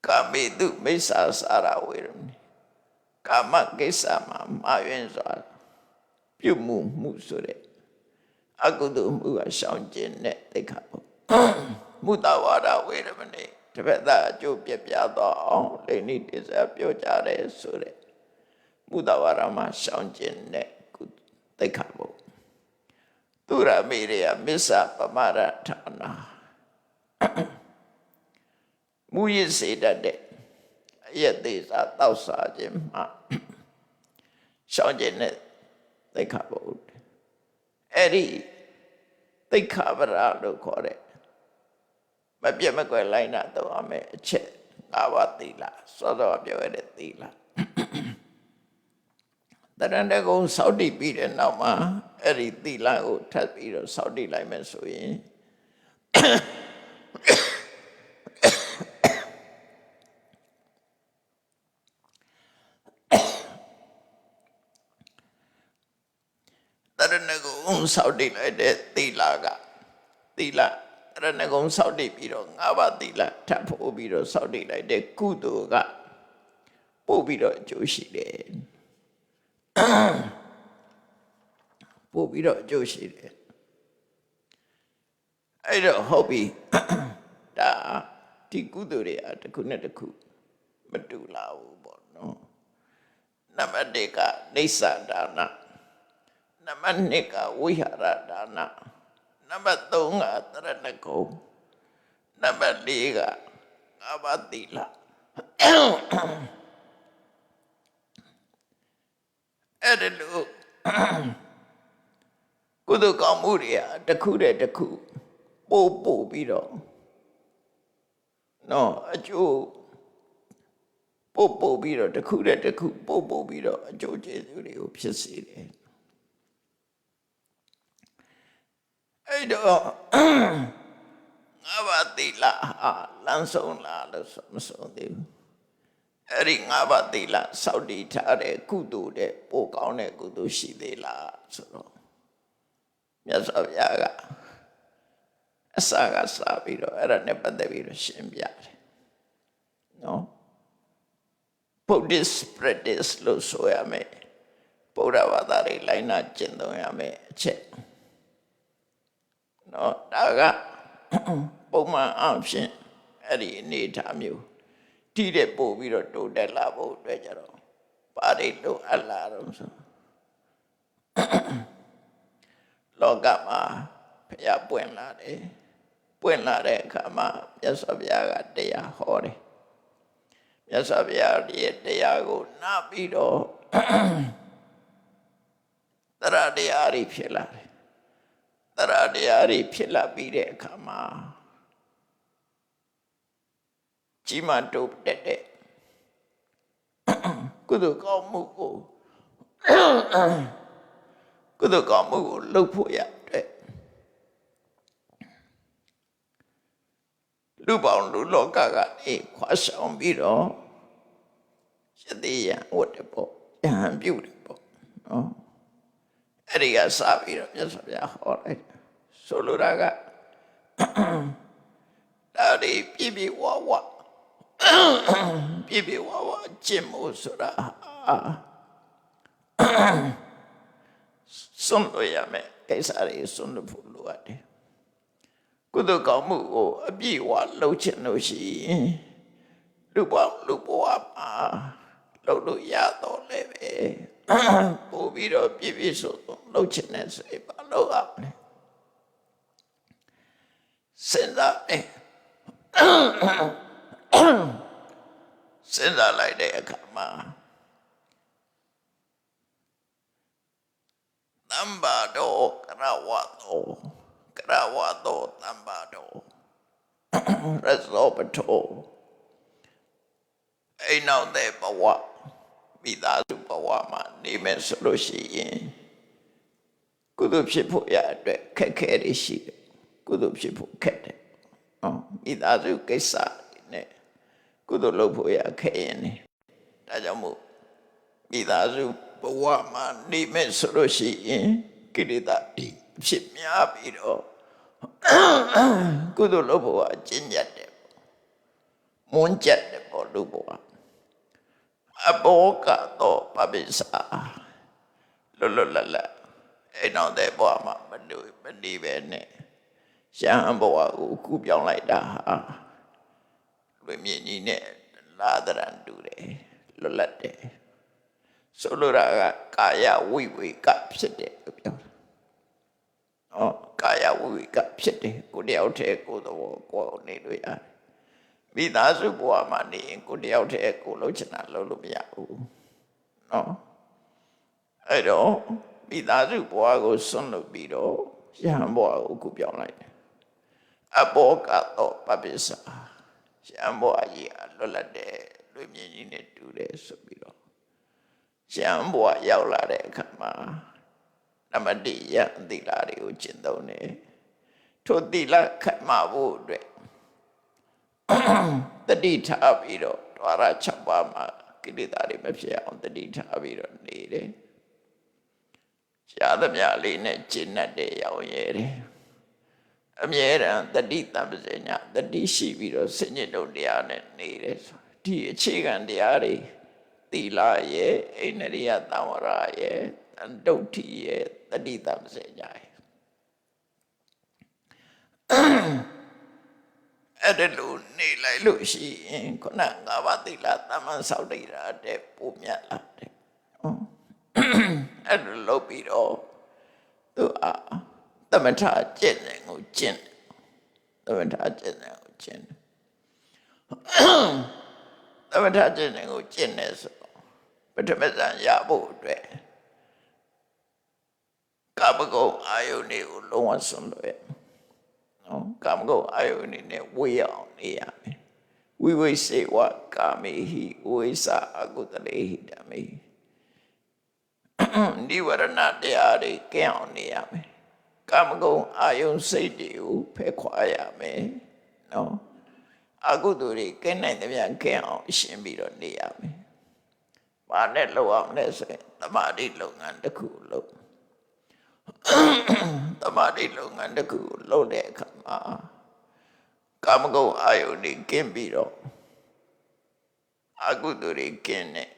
ကာမေတုမိစ္ဆာစာရဝေရမဏိကာမကိစ္စမှာမာယွင်းစွာပြုမှုဆိုတဲ့အကုသိုလ်မှုကရှောင်ကျဉ်တဲ့သိက္ခာပုဒ်မုတဝါဒဝေရမဏိတပည့်သားအကျိုးပြပြတော့အောင်လိမ့်နိတေဇာပြောကြတယ်ဆိုတဲ့မုတဝါဒမှာရှောင်ကျဉ်တဲ့သိက္ခာပုဒ်သူရမေရယမစ္ဆပမရဌာနာမူရစေတတ်တဲ့အယက်သေးစားတောက်စားခြင်းမှာရှောင်ကျဉ်တဲ့သိက္ခာပုဒ်အဲ့ဒီသိက္ခာပရလို့ခေါ်တဲ့မပြတ်မကွယ်လိုက်နာတော့အမယ်အချက်ငါးပါးသီလစောစောပြောရတဲ့သီလတရဏဂုံစောင့်တည်ပြီးတဲ့နောက်မှာအဲ့ဒီသီလကိုထပ်ပြီးတော့စောင့်တည်လိုက်မယ်ဆိုရင်တရဏဂုံစောင့်တည်လိုက်တဲ့သီလကသီလတရဏဂုံစောင့်တည်ပြီးတော့ငါးပါးသီလထပ်ဖို့ပြီးတော့စောင့်တည်လိုက်တဲ့ကုသိုလ်ကပို့ပြီးတော့အကျိုးရှိတယ်ပို့ပြီးတော့အကျိုးရှိတယ်အဲ့တော့ဟုတ်ပြီဒါ ဒီကုသိုလ်တွေအတခုနဲ့တခုမတူလာဘူးပေါ့နော်နံပါတ်1ကနေသဒါနနံပါတ်2ဝိဟာရဒါနနံပါတ်3တရဏဂုံနံပါတ်4ငါးပါးသီလအဲ့ဒါလို့ကုသိုလ်ကောင်းမှုတွေတခုတည်းတခုပို့ပြီးတော့နော်အကျိုးပို့ပြီးတော့တခုတည်းတခုပို့ပြီးတော့အကျိုးကျေးဇူးတွေကိုဖြစ်စေတယ်အဲ့တော့ငါးပါးသီလလမ်းဆုံးလားလို့မဆုံးသေးဘူးအဲ့ဒီငါးပါးသီလစောင့်တည်ထားတဲ့ကုသိုလ်တဲ့ပိုကောင်းတဲ့ကုသိုလ်ရှိသေးလားဆိုတော့မြတ်စွာဘုရားကအစကစပြီးတော့အဲ့ဒါနဲ့ပတ်သက်ပြီးတော့ရှင်းပြတယ်နော် Buddhist practice လို့ဆိုရမယ်ဗုဒ္ဓဘာသာတွေလိုက်နာကျင့်သုံးရမယ်အချက်နော်ဒါကပုံမှန်အဖြစ်အဲ့ဒီအနေထားမျိုးတိတဲ့ပို့ပြီးတော့တိုးတက်လာဖို့အတွက်ကြတော့ပါရိလို့အလားတော့ဆိုလောကမှာဘုရားပွင့်လာတယ်ပွင့်လာတဲ့အခါမှာမြတ်စွာဘုရားကတရားဟောတယ်မြတ်စွာဘုရားရဲ့တရားကိုနားပြီးတော့တရားတွေဖြစ်လာတယ်တရားတွေဖြစ်လာပြီးတဲ့အခါမှာကြီးမားတိုးတက်တဲ့ကုသိုလ်ကောင်းမှုကိုလုပ်ဖို့ရတဲ့လူပေါင်းလူလောကကနေခွာဆောင်ပြီးတော့ယတိယံဝတ်တယ်ပေါ့ယဟန်ပြုတယ်ပေါ့နော်အဲ့ဒီကစပြီးတော့မြတ်စွာဘုရားဟောလိုက်ဆိုလိုတာကဒါဒီပြဝဝကျင့်မို့ဆိုတာစွန့်လို့ရမယ်ကိစ္စတွေစွန့်လို့ဖို့လိုအပ်တယ်ကုသိုလ်ကောင်းမှုကိုအပြည့်အဝလုပ်ချင်လို့ရှိရင်လူဘဝမှာလုပ်လို့ရတော့လည်းပဲပို့ပြီးတော့ပြည့်စုံလုပ်ချင်တဲ့ဆိုရင်ဘာလုပ်ရမလဲစဉ်းစားလိုက်တဲ့အခါမှာသံဘာတော်ကရဝတော်သံဘာတော်ရသောပတောအိမ်နောက်တဲ့ဘဝမိသားစုဘဝမှာနေမယ်ဆိုလို့ရှိရင်ကုသိုလ်ဖြစ်ဖို့ရအတွက်ခက်ခဲတွေရှိတယ်ကုသိုလ်ဖြစ်ဖို့ခက်တယ်မိသားစုကိစ္စနဲ့ကုသိုလ်လုပ်ဖို့ရခက်ရင်နေဒါကြောင့်မို့မိသားစုဘဝမှာနေမယ်ဆိုလို့ရှိရင်ကိလေသာဖြစ်များပြီးတော့ကုသိုလ်လုပ်ဖို့အကျဉ်းကျပ်တယ်မွန်းကျပ်တယ်ပေါ့လူဘဝအဘောကတော့ပပိစာလွတ်လပ်အဲ့တော့တဲ့ဘဝမှာမနေပဲနဲ့ရဟန်းဘဝကိုကူးပြောင်းလိုက်တာဟာလူမြင့်ကြီးနဲ့လာဒရန်တူတယ်လွတ်လပ်တယ်ဆိုလိုတာကကာယဝိဝေကဖြစ်တယ်လို့ပြောတာကာယဝိဝေကဖြစ်တယ်ကိုတယောက်တည်းကိုယ်တော်ကိုနေလို့ရတယ်မိသားစုဘဝမှာနေရင်ကိုတယောက်တည်းကိုလှုပ်ချင်တာလှုပ်လို့မရဘူးနော်အဲ့တော့မိသားစုဘဝကိုစွန့်လွတ်ပြီးတော့ယဟန်ဘဝကိုကူပြောင်းလိုက်တယ်အဘောကတော့ပပိစာယဟန်ဘဝကြီးလွတ်လပ်တယ်လူမြင့်ကြီးနဲ့တူတယ်ဆိုပြီးတော့ယဟန်ဘဝရောက်လာတဲ့အခါမှာနံပါတ်1ယဟန်သီလတွေကိုကျင့်သုံးတယ်ထိုသီလခိုင်မာဖို့အတွက်တတိထားပြီးတော့ဒွါရ6ပါးမှာကိလေသာတွေမဖြစ်အောင်တတိထားပြီးတော့နေတယ်ရှားသမျှလေးနဲ့ကျင့်တတ်တဲ့ရောက်ရဲတယ်အမြဲတမ်းတတိတမ္ပဇေညာတတိရှိပြီးတော့စဉ္ညစ်တို့တရားနဲ့နေတယ်ဒီအခြေခံတရားတွေသီလရဲ့အိန္ဒြိယသံဝရရဲ့တန်တုဋ္ဌိရဲ့တတိတမ္ပဇေညာရဲ့ အဲ့ဒါလို့နေလိုက်လို့ရှိရင်ခုနငါးပါးသီလတမန်ဆောက်တည်တာတဲ့ပုံမြတ်လာတဲ့အဲ့ဒါလို့ပြီးတော့သူသမထကျင့်တယ်ကိုကျင့်တယ်သမထကျင့်တယ်ကိုကျင့်တယ်သမထကျင့်တယ်ကိုကျင့်တယ်ဆိုပထမဇန်ရဖို့အတွက်ကာမဂုဏ်အာယုန်တွေကိုလုံးဝဆွံ့လွှဲနော်ကာမဂုဏ်အာယုန်တွေနဲ့ဝေးအောင်နေရမယ်ဝိဝိစေဝကာမေဟိဝိသအကုသလေဟိဓမ္မေနိဝရဏတရားတွေကင်းအောင်နေရမယ်ကာမဂုဏ်အာယုန်စိတ်တွေကိုဖယ်ခွာရမယ်နော်အကုသိုလ်တွေကင်းနိုင်တဲ့ပြန်ကင်းအောင်ရှင်းပြီးတော့နေရမယ်ဘာနဲ့လောက်အောင်လဲဆိုရင်သမာဓိလုပ်ငန်းတစ်ခုလုပ်သမာဓိလုပ်ငန်းတစ်ခုလုပ်တဲ့အခါမှာကာမဂုဏ်အာယုန်တွေကင်းပြီးတော့အကုသိုလ်တွေကင်းတဲ့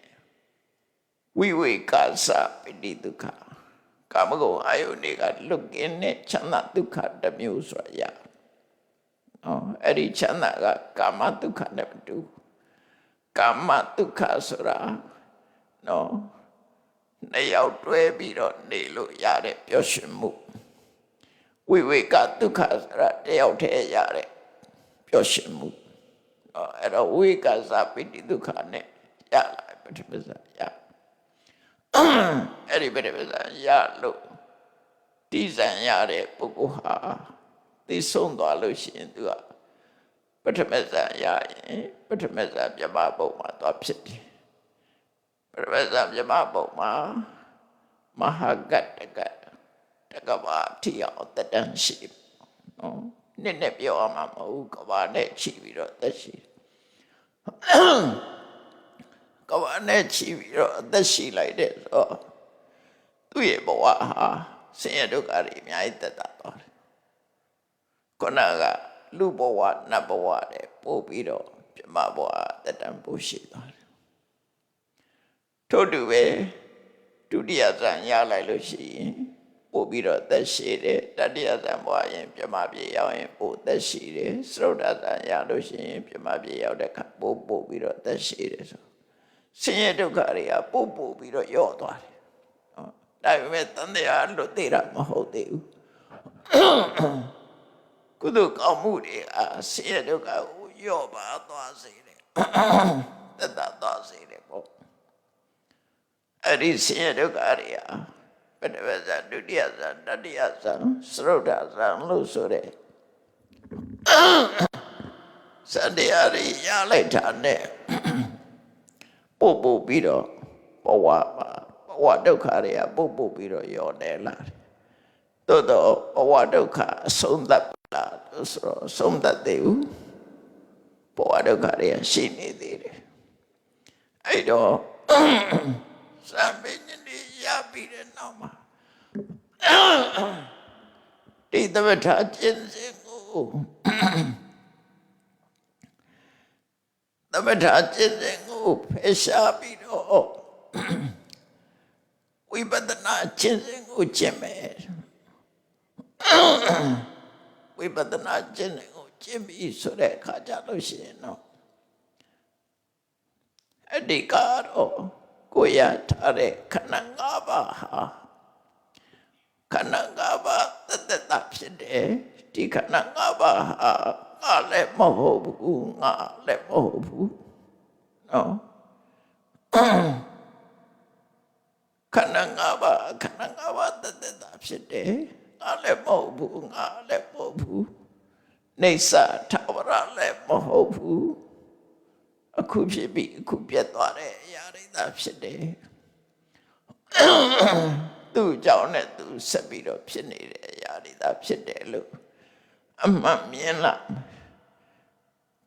ဝိဝေကာသပိဋိဒုက္ခကာမဂုဏ်အာယုန်တွေကလွတ်ကင်းတဲ့ချမ်းသာဒုက္ခတစ်မျိုးဆိုရအဲ့ဒီချမ်းသာကကာမဒုက္ခနဲ့မတူကာမဒုက္ခဆိုတာနော်နှစ်ယောက်တွဲပြီးတော့နေလို့ရတဲ့ပျော်ရွှင်မှုဝိဝေကဒုက္ခဆိုတာတယောက်တည်းရတဲ့ပျော်ရွှင်မှုအဲ့တော့ဝိကသပိဋိဒုက္ခနဲ့ရလာပထမဇာရအဲ့ဒီပထမဇာရလို့တိဇံရတဲ့ပုဂ္ဂိုလ်ဟာသိဆုံးသွားလို့ရှိရင်သူကပထမဇာရရင်ပထမဇာပြမဘုံမှာသွားဖြစ်တယ်ပထမဇာပြမဘုံမှာမဟာဂတ်တကဘာထီအောင်တတန်းရှိနော်နဲ့ပြောရမှာမဟုတ်ကဘာနဲ့ချီပြီးတော့သက်ရှိကဘာနဲ့ချီပြီးတော့အသက်ရှိလိုက်တဲ့ဆိုသူ့ရဲ့ဘဝဟာဆင်းရဲဒုက္ခတွေအများကြီးတက်တာသွားတယ်ခုနကလူဘဝနတ်ဘဝတွေပို့ပြီးတော့ပြမဘဝတက်တန်းပို့ရှိသွားတယ်ထို့တူပဲဒုတိယဇန်ရလိုက်လို့ရှိရင်ပို့ပြီးတော့သက်ရှိတယ်တတိယဇန်ဘဝရင်ပြမပြေရောက်ရင်ပို့သက်ရှိတယ်စရုဒ္ဓဇန်ရလို့ရှိရင်ပြမပြေရောက်တဲ့အခါပို့ပြီးတော့သက်ရှိတယ်ဆိုဆင်းရဲဒုက္ခတွေကပို့ပြီးတော့ယော့သွားတယ်ဒါပေမဲ့တန်တရားလွတ်သေးတာမဟုတ်သေးဘူးကုသိုလ်ကောင်းမှုတွေဆင်းရဲဒုက္ခကိုယော့ပါသွားစေတယ်တက်တာသွားစေတယ်ပေါ့အဲ့ဒီဆင်းရဲဒုက္ခတွေပထမဇာဒုတိယဇာတတိယဇာစရုဒ္ဓဇာလို့ဆိုတဲ့စတရားတွေရလိုက်တာနဲ့ပို့ပြီးတော့ဘဝဒုက္ခတွေကပို့ပြီးတော့ရောနေလာတယ်သို့တော့ဘဝဒုက္ခအဆုံးသတ်လာလို့ဆိုတော့ဆုံးသတ်သေးဘူးဘဝဒုက္ခတွေကရှိနေသေးတယ်အဲ့တော့စံပင်နေရပြီးတဲ့နောက်မှာဒီသမထကျင့်စဉ်ကိုသမထကျင့်စဉ်ကိုဖယ်ရှားပြီးတော့ဝိပဿနာကျင့်စဉ်ကိုကျင့်မယ်ဝိပဿနာကျင့်စဉ်ကိုကျင့်ပြီးဆိုတဲ့အခါကျလို့ရှိရင်တော့အဒီကတော့ကိုရထားတဲ့ခန္ဓာ၅ပါးဟာခန္ဓာ၅ပါးတတဖြစ်တယ်ဒီခန္ဓာ၅ပါးဟာငါလည်းမဟုတ်ဘူးငါလည်းမဟုတ်ဘူးနော်ခန္ဓာ၅ပါးတတဖြစ်တယ်ငါလည်းမဟုတ်ဘူးငါလည်းမဟုတ်ဘူးနေစာထဝရလည်းမဟုတ်ဘူးအခုဖြစ်ပြီးအခုပြတ်သွားတဲ့အရာတွေသာဖြစ်တယ်သူ့ကြောင့်နဲ့သူဆက်ပြီးတော့ဖြစ်နေတဲ့အရာတွေသာဖြစ်တယ်လို့အမှန်မြင်လာ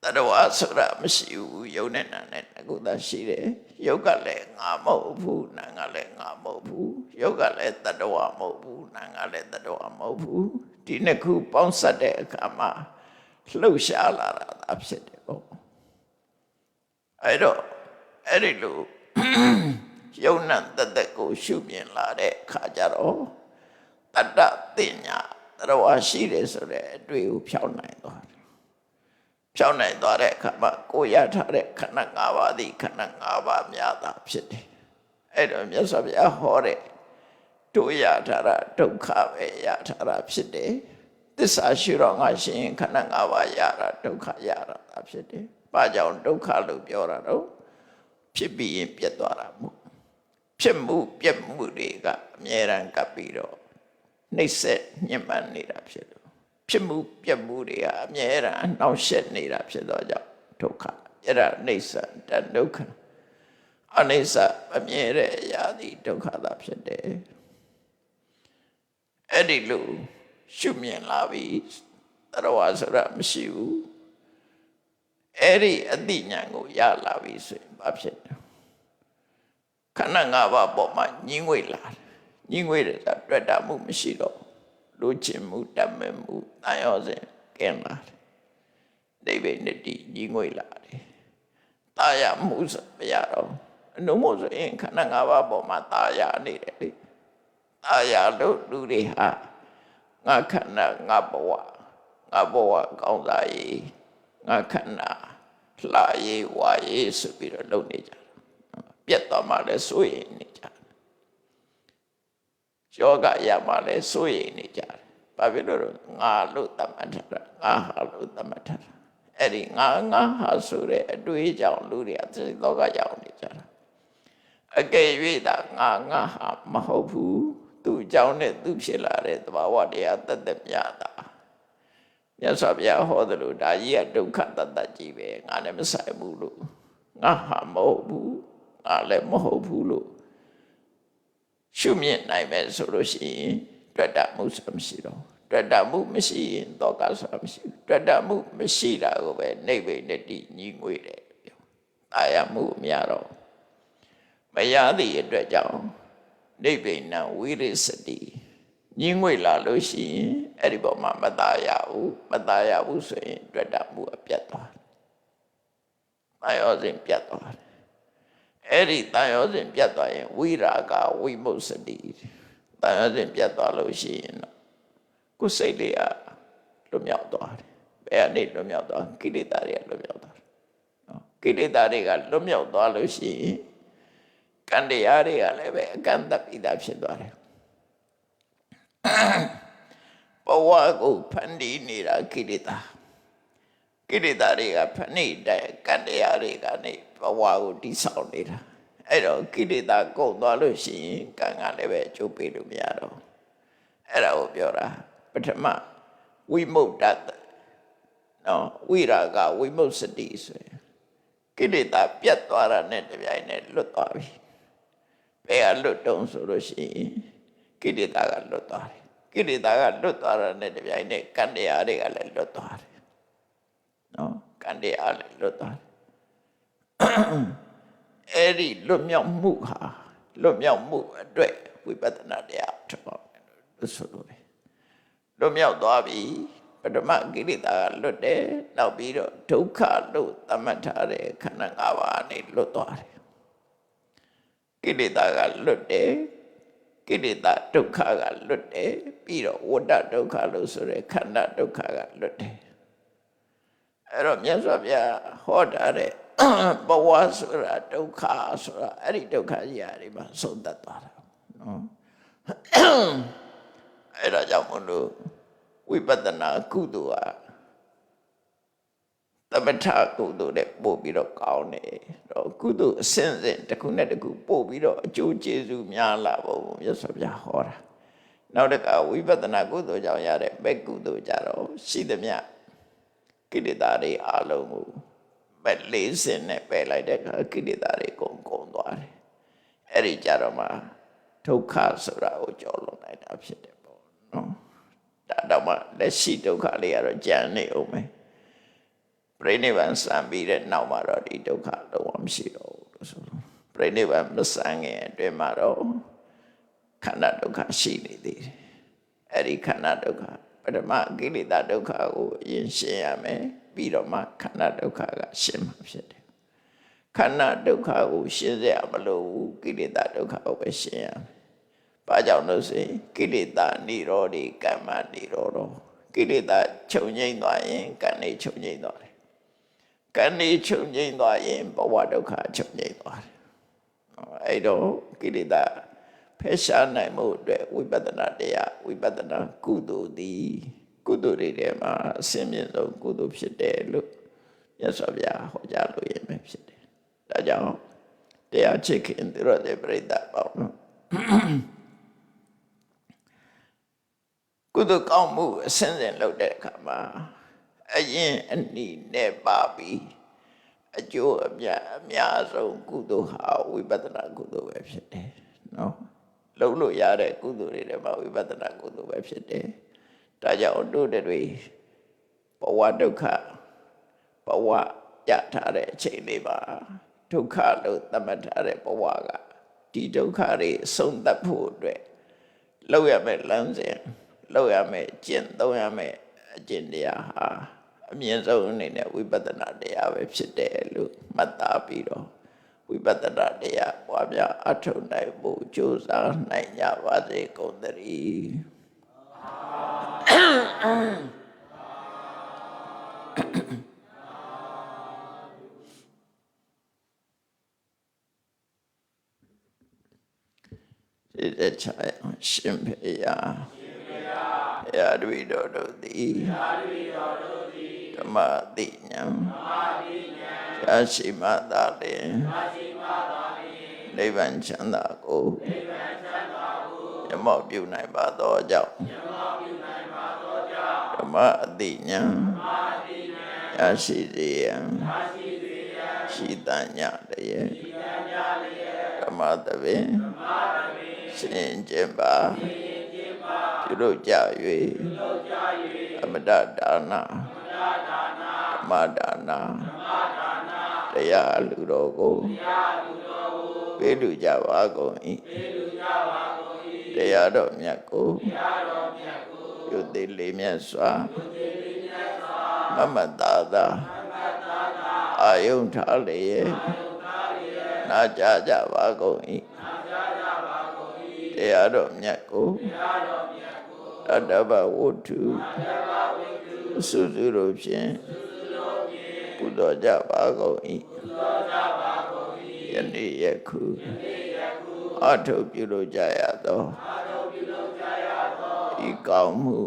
တတဝါဆိုတာမရှိဘူးယုံနဲ့နာနဲ့အခုသာရှိတယ်ယုတ်ကလည်းငါမဟုတ်ဘူးနာကလည်းငါမဟုတ်ဘူးယုတ်ကလည်းတတဝါမဟုတ်ဘူးနာကလည်းတတဝါမဟုတ်ဘူးဒီနှစ်ခုပေါင်းစပ်တဲ့အခါမှာလှုပ်ရှားလာတာသာဖြစ်တယ်ပေါ့အဲ့တော့အဲ့ဒီလိုယုံနဲ့တသက်ကိုရှုမြင်လာတဲ့အခါကျတော့တတ္တသိညာတတဝါရှိတယ်ဆိုတဲ့အတွေ့ကိုဖြောင်းနိုင်သွားတယ် ဖြောင်းနိုင်သွားတဲ့အခါမှာကိုရထားတဲ့ခန္ဓာ၅ပါးသည်ခန္ဓာ၅ပါးများတာဖြစ်တယ်အဲ့တော့မြတ်စွာဘုရားဟောတဲ့တို့ရထားတာဒုက္ခပဲရထားတာဖြစ်တယ်သစ္စာရှိတော့ငါရှင်ခန္ဓာ၅ပါးရတာဒုက္ခရတာဖြစ်တယ်ဘာကြောင့်ဒုက္ခလို့ပြောတာတော့ဖြစ်ပြီးရင်ပြတ်သွားတာမို့ဖြစ်မှုပြတ်မှုတွေကအမြဲတမ်းကပ်ပြီးတော့နှိမ့်ဆက်ညှဉ်းပန်းနေတာဖြစ်လို့ဖြစ်မှုပြတ်မှုတွေကအမြဲတမ်းနှောင့်ယှက်နေတာဖြစ်တော့ကြောင့်ဒုက္ခအဲ့ဒါနှိမ့်ဆက်တဒုက္ခအနိစ္စအမြဲတဲ့အရာသည်ဒုက္ခသာဖြစ်တယ်အဲ့ဒီလိုရှုမြင်လာပြီတရားဆိုတာမရှိဘူးအဲ့ဒီအသိဉာဏ်ကိုရလာပြီဆိုရင်ဘာဖြစ်လဲခန္ဓာ၅ပါးပေါ်မှာညှင်းငွေလာတယ်ညှင်းငွေတဲ့တွေ့တာမှုမရှိတော့လူချင်းမှုတတ်မဲ့မှုတန်ရောစဉ်ကင်းလာတယ်ဒိဗေနတိညှင်းငွေလာတယ်တာယာမှုဆိုမရတော့အနုမို့ဆိုရင်ခန္ဓာ၅ပါးပေါ်မှာတာယာနေတယ်လေတာယာလို့လူတွေဟာငါခန္ဓာငါဘဝကောင်းစားရေးငါခန္ဓာလှရေးဝါရေးဆိုပြီးတော့လုပ်နေကြတယ်ပြတ်သွားမှလည်းစိုးရိမ်နေကြတယ်ယောဂရမှလည်းစိုးရိမ်နေကြတယ်ဘာဖြစ်လို့ငါလို့သတ်မှတ်ထားတာငါဟာလို့သတ်မှတ်ထားတာအဲ့ဒီငါဟာဆိုတဲ့အတွေးကြောင့်လူတွေအသိလောကရောက်နေကြတာအကယ်၍သာငါဟာမဟုတ်ဘူးသူ့ကြောင့်နဲ့သူဖြစ်လာတဲ့သဘာဝတရားတသက်မြတ်တာမြတ်စွာဘုရားဟောတယ်လို့ဒါကြီးကဒုက္ခတတ္တကြီးပဲငါလည်းမဆိုင်ဘူးလို့ငါဟာမဟုတ်ဘူးငါလည်းမဟုတ်ဘူးလို့ရှုမြင်နိုင်မယ်ဆိုလို့ရှိရင်တွေ့တာမှုဆိုမရှိတော့တွေ့တာမှုမရှိရင်ဒုက္ခဆိုမရှိဘူးတွေ့တာမှုမရှိတာကိုပဲနိဗ္ဗာန်တတိညီငွေတယ်ပြောတာယာမှုမရတော့မရသည့်အတွက်ကြောင့်နိဗ္ဗာန်ဝိရိစတိညင်းငွေလာလို့ရှိရင်အဲ့ဒီပေါ်မှာမသားရဘူးဆိုရင်တွေ့တာမှုအပြတ်သွားတယ်။တာယောစဉ်ပြတ်သွားတယ်။အဲ့ဒီတာယောစဉ်ပြတ်သွားရင်ဝိရာဂဝိမုစ္စတိတာယောစဉ်ပြတ်သွားလို့ရှိရင်တော့ကိုယ်စိတ်လေးကလွတ်မြောက်သွားတယ်။ဘယ်အနေလွတ်မြောက်သွားကိလေသာတွေကလွတ်မြောက်သွားတယ်။နော်ကိလေသာတွေကလွတ်မြောက်သွားလို့ရှိရင်ကံတရားတွေကလည်းပဲအကန့်အသတ်ပြီးသားဖြစ်သွားတယ်ဘဝကိုဖန်တီးနေတာကိလေသာတွေကဖန်တီးတဲ့ကံတရားတွေကနေဘဝကိုတည်ဆောက်နေတာအဲ့တော့ကိလေသာကုန်သွားလို့ရှိရင်ကံကလည်းပဲအကျိုးပေးလို့မရတော့အဲ့ဒါကိုပြောတာပထမဝိမု ddha နော်ဝိရာဂဝိမုစ္စတိဆိုရင်ကိလေသာပြတ်သွားတာနဲ့တပြိုင်နက်လွတ်သွားပြီဘယ်ကလွတ်တုံးဆိုလို့ရှိရင်ကိလေသာကလွတ်သွားတယ်ကိလေသာကလွတ်သွားတာနဲ့တပြိုင်နက်ကံတရားတွေကလည်းလွတ်သွားတယ်နော်ကံတရားလည်းလွတ်သွားတယ်အဲ့ဒီလွတ်မြောက်မှုအတွက်ဝိပဿနာတရားထပ်ပါလို့ဆိုလို့လွတ်မြောက်သွားပြီပထမကိလေသာကလွတ်တယ်နောက်ပြီးတော့ဒုက္ခလို့သတ်မှတ်ထားတဲ့ခန္ဓာ၅ပါးနဲ့လွတ်သွားတယ်ကိလေသာကလွတ်တယ်ကိလေသာဒုက္ခကလွတ်တယ်ပြီးတော့ဝတ္တဒုက္ခလို့ဆိုရဲခန္ဓာဒုက္ခကလွတ်တယ်အဲ့တော့မြတ်စွာဘုရားဟောတာတဲ့ဘဝဆိုတာဒုက္ခဆိုတာအဲ့ဒီဒုက္ခကြီးရာတွေမှာဆုံးသက်သွားတာနော်အဲ့ဒါကြောင့်မလို့ဝိပဿနာကုသိုလ်ဟာသမထကုသိုလ်နဲ့ပို့ပြီးတော့ကောင်းတယ်တော့ကုသိုလ်အစဉ်စဉ်တစ်ခုနဲ့တစ်ခုပို့ပြီးတော့အကျိုးကျေးဇူးများလာဖို့မြတ်စွာဘုရားဟောတာနောက်တစ်ခါဝိပဿနာကုသိုလ်ကြောင့်ရတဲ့မဲ့ကုသိုလ်ကြတော့ရှိသမျှကိလေသာတွေအလုံးကိုမဲ့လေးစင်နဲ့ပယ်လိုက်တဲ့အခါကိလေသာတွေကုန်သွားတယ်အဲ့ဒီကြတော့မှဒုက္ခဆိုတာကိုကြော်လွန်လိုက်တာဖြစ်တယ်ပေါ့နော်ဒါတော့မှလက်ရှိဒုက္ခလေးကတော့ကြံနေအောင်ပဲပြိဋိဘံစံပြီးတဲ့နောက်မှာတော့ဒီဒုက္ခလုံးဝမရှိတော့ဘူးလို့ဆိုလို့ပြိဋိဘံမစံငယ်အတွင်းမှာတော့ခန္ဓာဒုက္ခရှိနေသေးတယ်အဲ့ဒီခန္ဓာဒုက္ခပထမကိလေသာဒုက္ခကိုအရင်ရှင်းရမယ်ပြီးတော့မှခန္ဓာဒုက္ခကရှင်းမှာဖြစ်တယ်ခန္ဓာဒုက္ခကိုရှင်းရမလို့ဘူးကိလေသာဒုက္ခကိုပဲရှင်းရမယ်ဘာကြောင့်လို့ဆိုရင်ကိလေသာនិရောဓိကမ္မនិရောဓကိလေသာချုပ်ငြိမ့်သွားရင်ကံနေချုပ်ငြိမ့်သွားတယ် ကံနေချုပ်ငြိမ်းသွားရင်ဘဝဒုက္ခချုပ်ငြိမ်းသွားတယ်အဲ့တော့ကိလေသာဖယ်ရှားနိုင်မှုအတွက်ဝိပဿနာတရားဝိပဿနာကုသိုလ်သည်ကုသိုလ်တွေထဲမှာအစင်းမြင့်ဆုံးကုသိုလ်ဖြစ်တယ်လို့မြတ်စွာဘုရားဟောကြားလို့ရမယ်ဖြစ်တယ်ဒါကြောင့်တရားချစ်ခင်သူတော်တဲ့ပြိဿပေါင်းနော်ကုသိုလ်ကောင်းမှုအစဉ်စဉ်လုပ်တဲ့အခါမှာအရင်အနည်းနဲ့ပါပြီးအကျိုးအများဆုံးကုသိုလ်ဟာဝိပဿနာကုသိုလ်ပဲဖြစ်တယ်နော်လုပ်လို့ရတဲ့ကုသိုလ်တွေထဲမှာဝိပဿနာကုသိုလ်ပဲဖြစ်တယ်ဒါကြောင့်တို့တွေဘဝဒုက္ခဘဝရထားတဲ့အချိန်လေးပါဒုက္ခလို့သတ်မှတ်ထားတဲ့ဘဝကဒီဒုက္ခတွေဆုံးသတ်ဖို့အတွက်လောက်ရမယ့်လမ်းစဉ်လောက်ရမယ့်ကျင့်သုံးရမယ့်အကျင့်တရားဟာအမြင့်ဆုံးအနေနဲ့ဝိပဿနာတရားပဲဖြစ်တယ်လို့မှတ်သားပြီးတော့ဝိပဿနာတရားပွားများအထောက်နိုင်ဖို့ကြိုးစားနိုင်ကြပါစေကုန်သတည်းဒီတဲ့ချာရှင်ဖေယရာဒဝိတော်တို့သည်ဓမ္မတိညာရရှိမှသာလျှင်နိဗ္ဗာန်ချမ်းသာကိုရမောပြုနိုင်ပါသောကြောင့်ဓမ္မအတိညာရရှိစေရန်ရှိတညတည်းဓမ္မတပင်ရှင်ကျင်ပါပြုလုပ်ကြ၍အမတဒါနဓမ္မဒါနတရားလူတော်ကိုပေးလူကြပါကုန်၏တရားတော်မြတ်ကိုပြုသေးလေးမြတ်စွာမမတသာအာယုန်ထားလျက်နာကြားကြပါကုန်၏တရားတော်မြတ်ကိုတတ္တဗဝတ္ထုစုစုတို့ဖြင့်ပူဇော်ကြပါကုန်၏ယနေ့ယခုအထုပ်ပြုလို့ကြရသောဤကောင်းမှု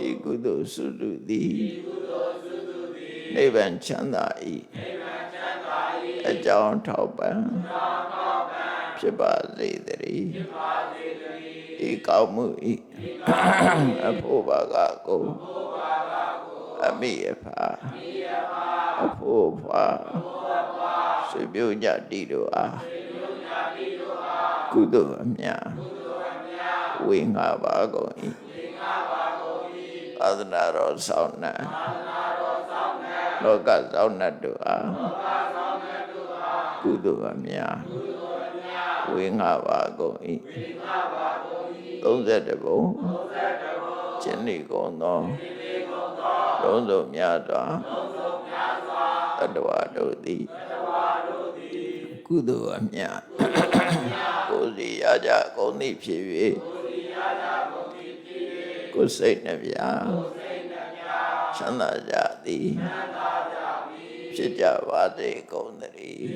ဤကုသိုလ်စုစုသည်နိဗ္ဗာန်ချမ်းသာ၏အကြောင်းထောက်ပံ့ဖြစ်ပါစေတည်းဤကောင်းမှုဤအဖို့ဘာကကိုအမိအဖာအဖို့ဖာဆွေပြုကြတိတို့အားကုသိုလ်အမြတ်ဝေငှပါကုန်၏သာသနာတော်ဆောင်နှံလောကဆောင်နှံတို့အားကုသိုလ်အမြတ်ဝေငှပါကုန်၏31ဘုံကျင့်နေကုန်သောလုံးစုံများစွာတတ္တဝါတို့သည်ကုသိုလ်အမြတ်ကိုယ်စီရကြကုန်သည်ဖြစ်၍ကိုယ်စိတ်နှပြချမ်းသာကြသည်ဖြစ်ကြပါစေကုန်သတည်း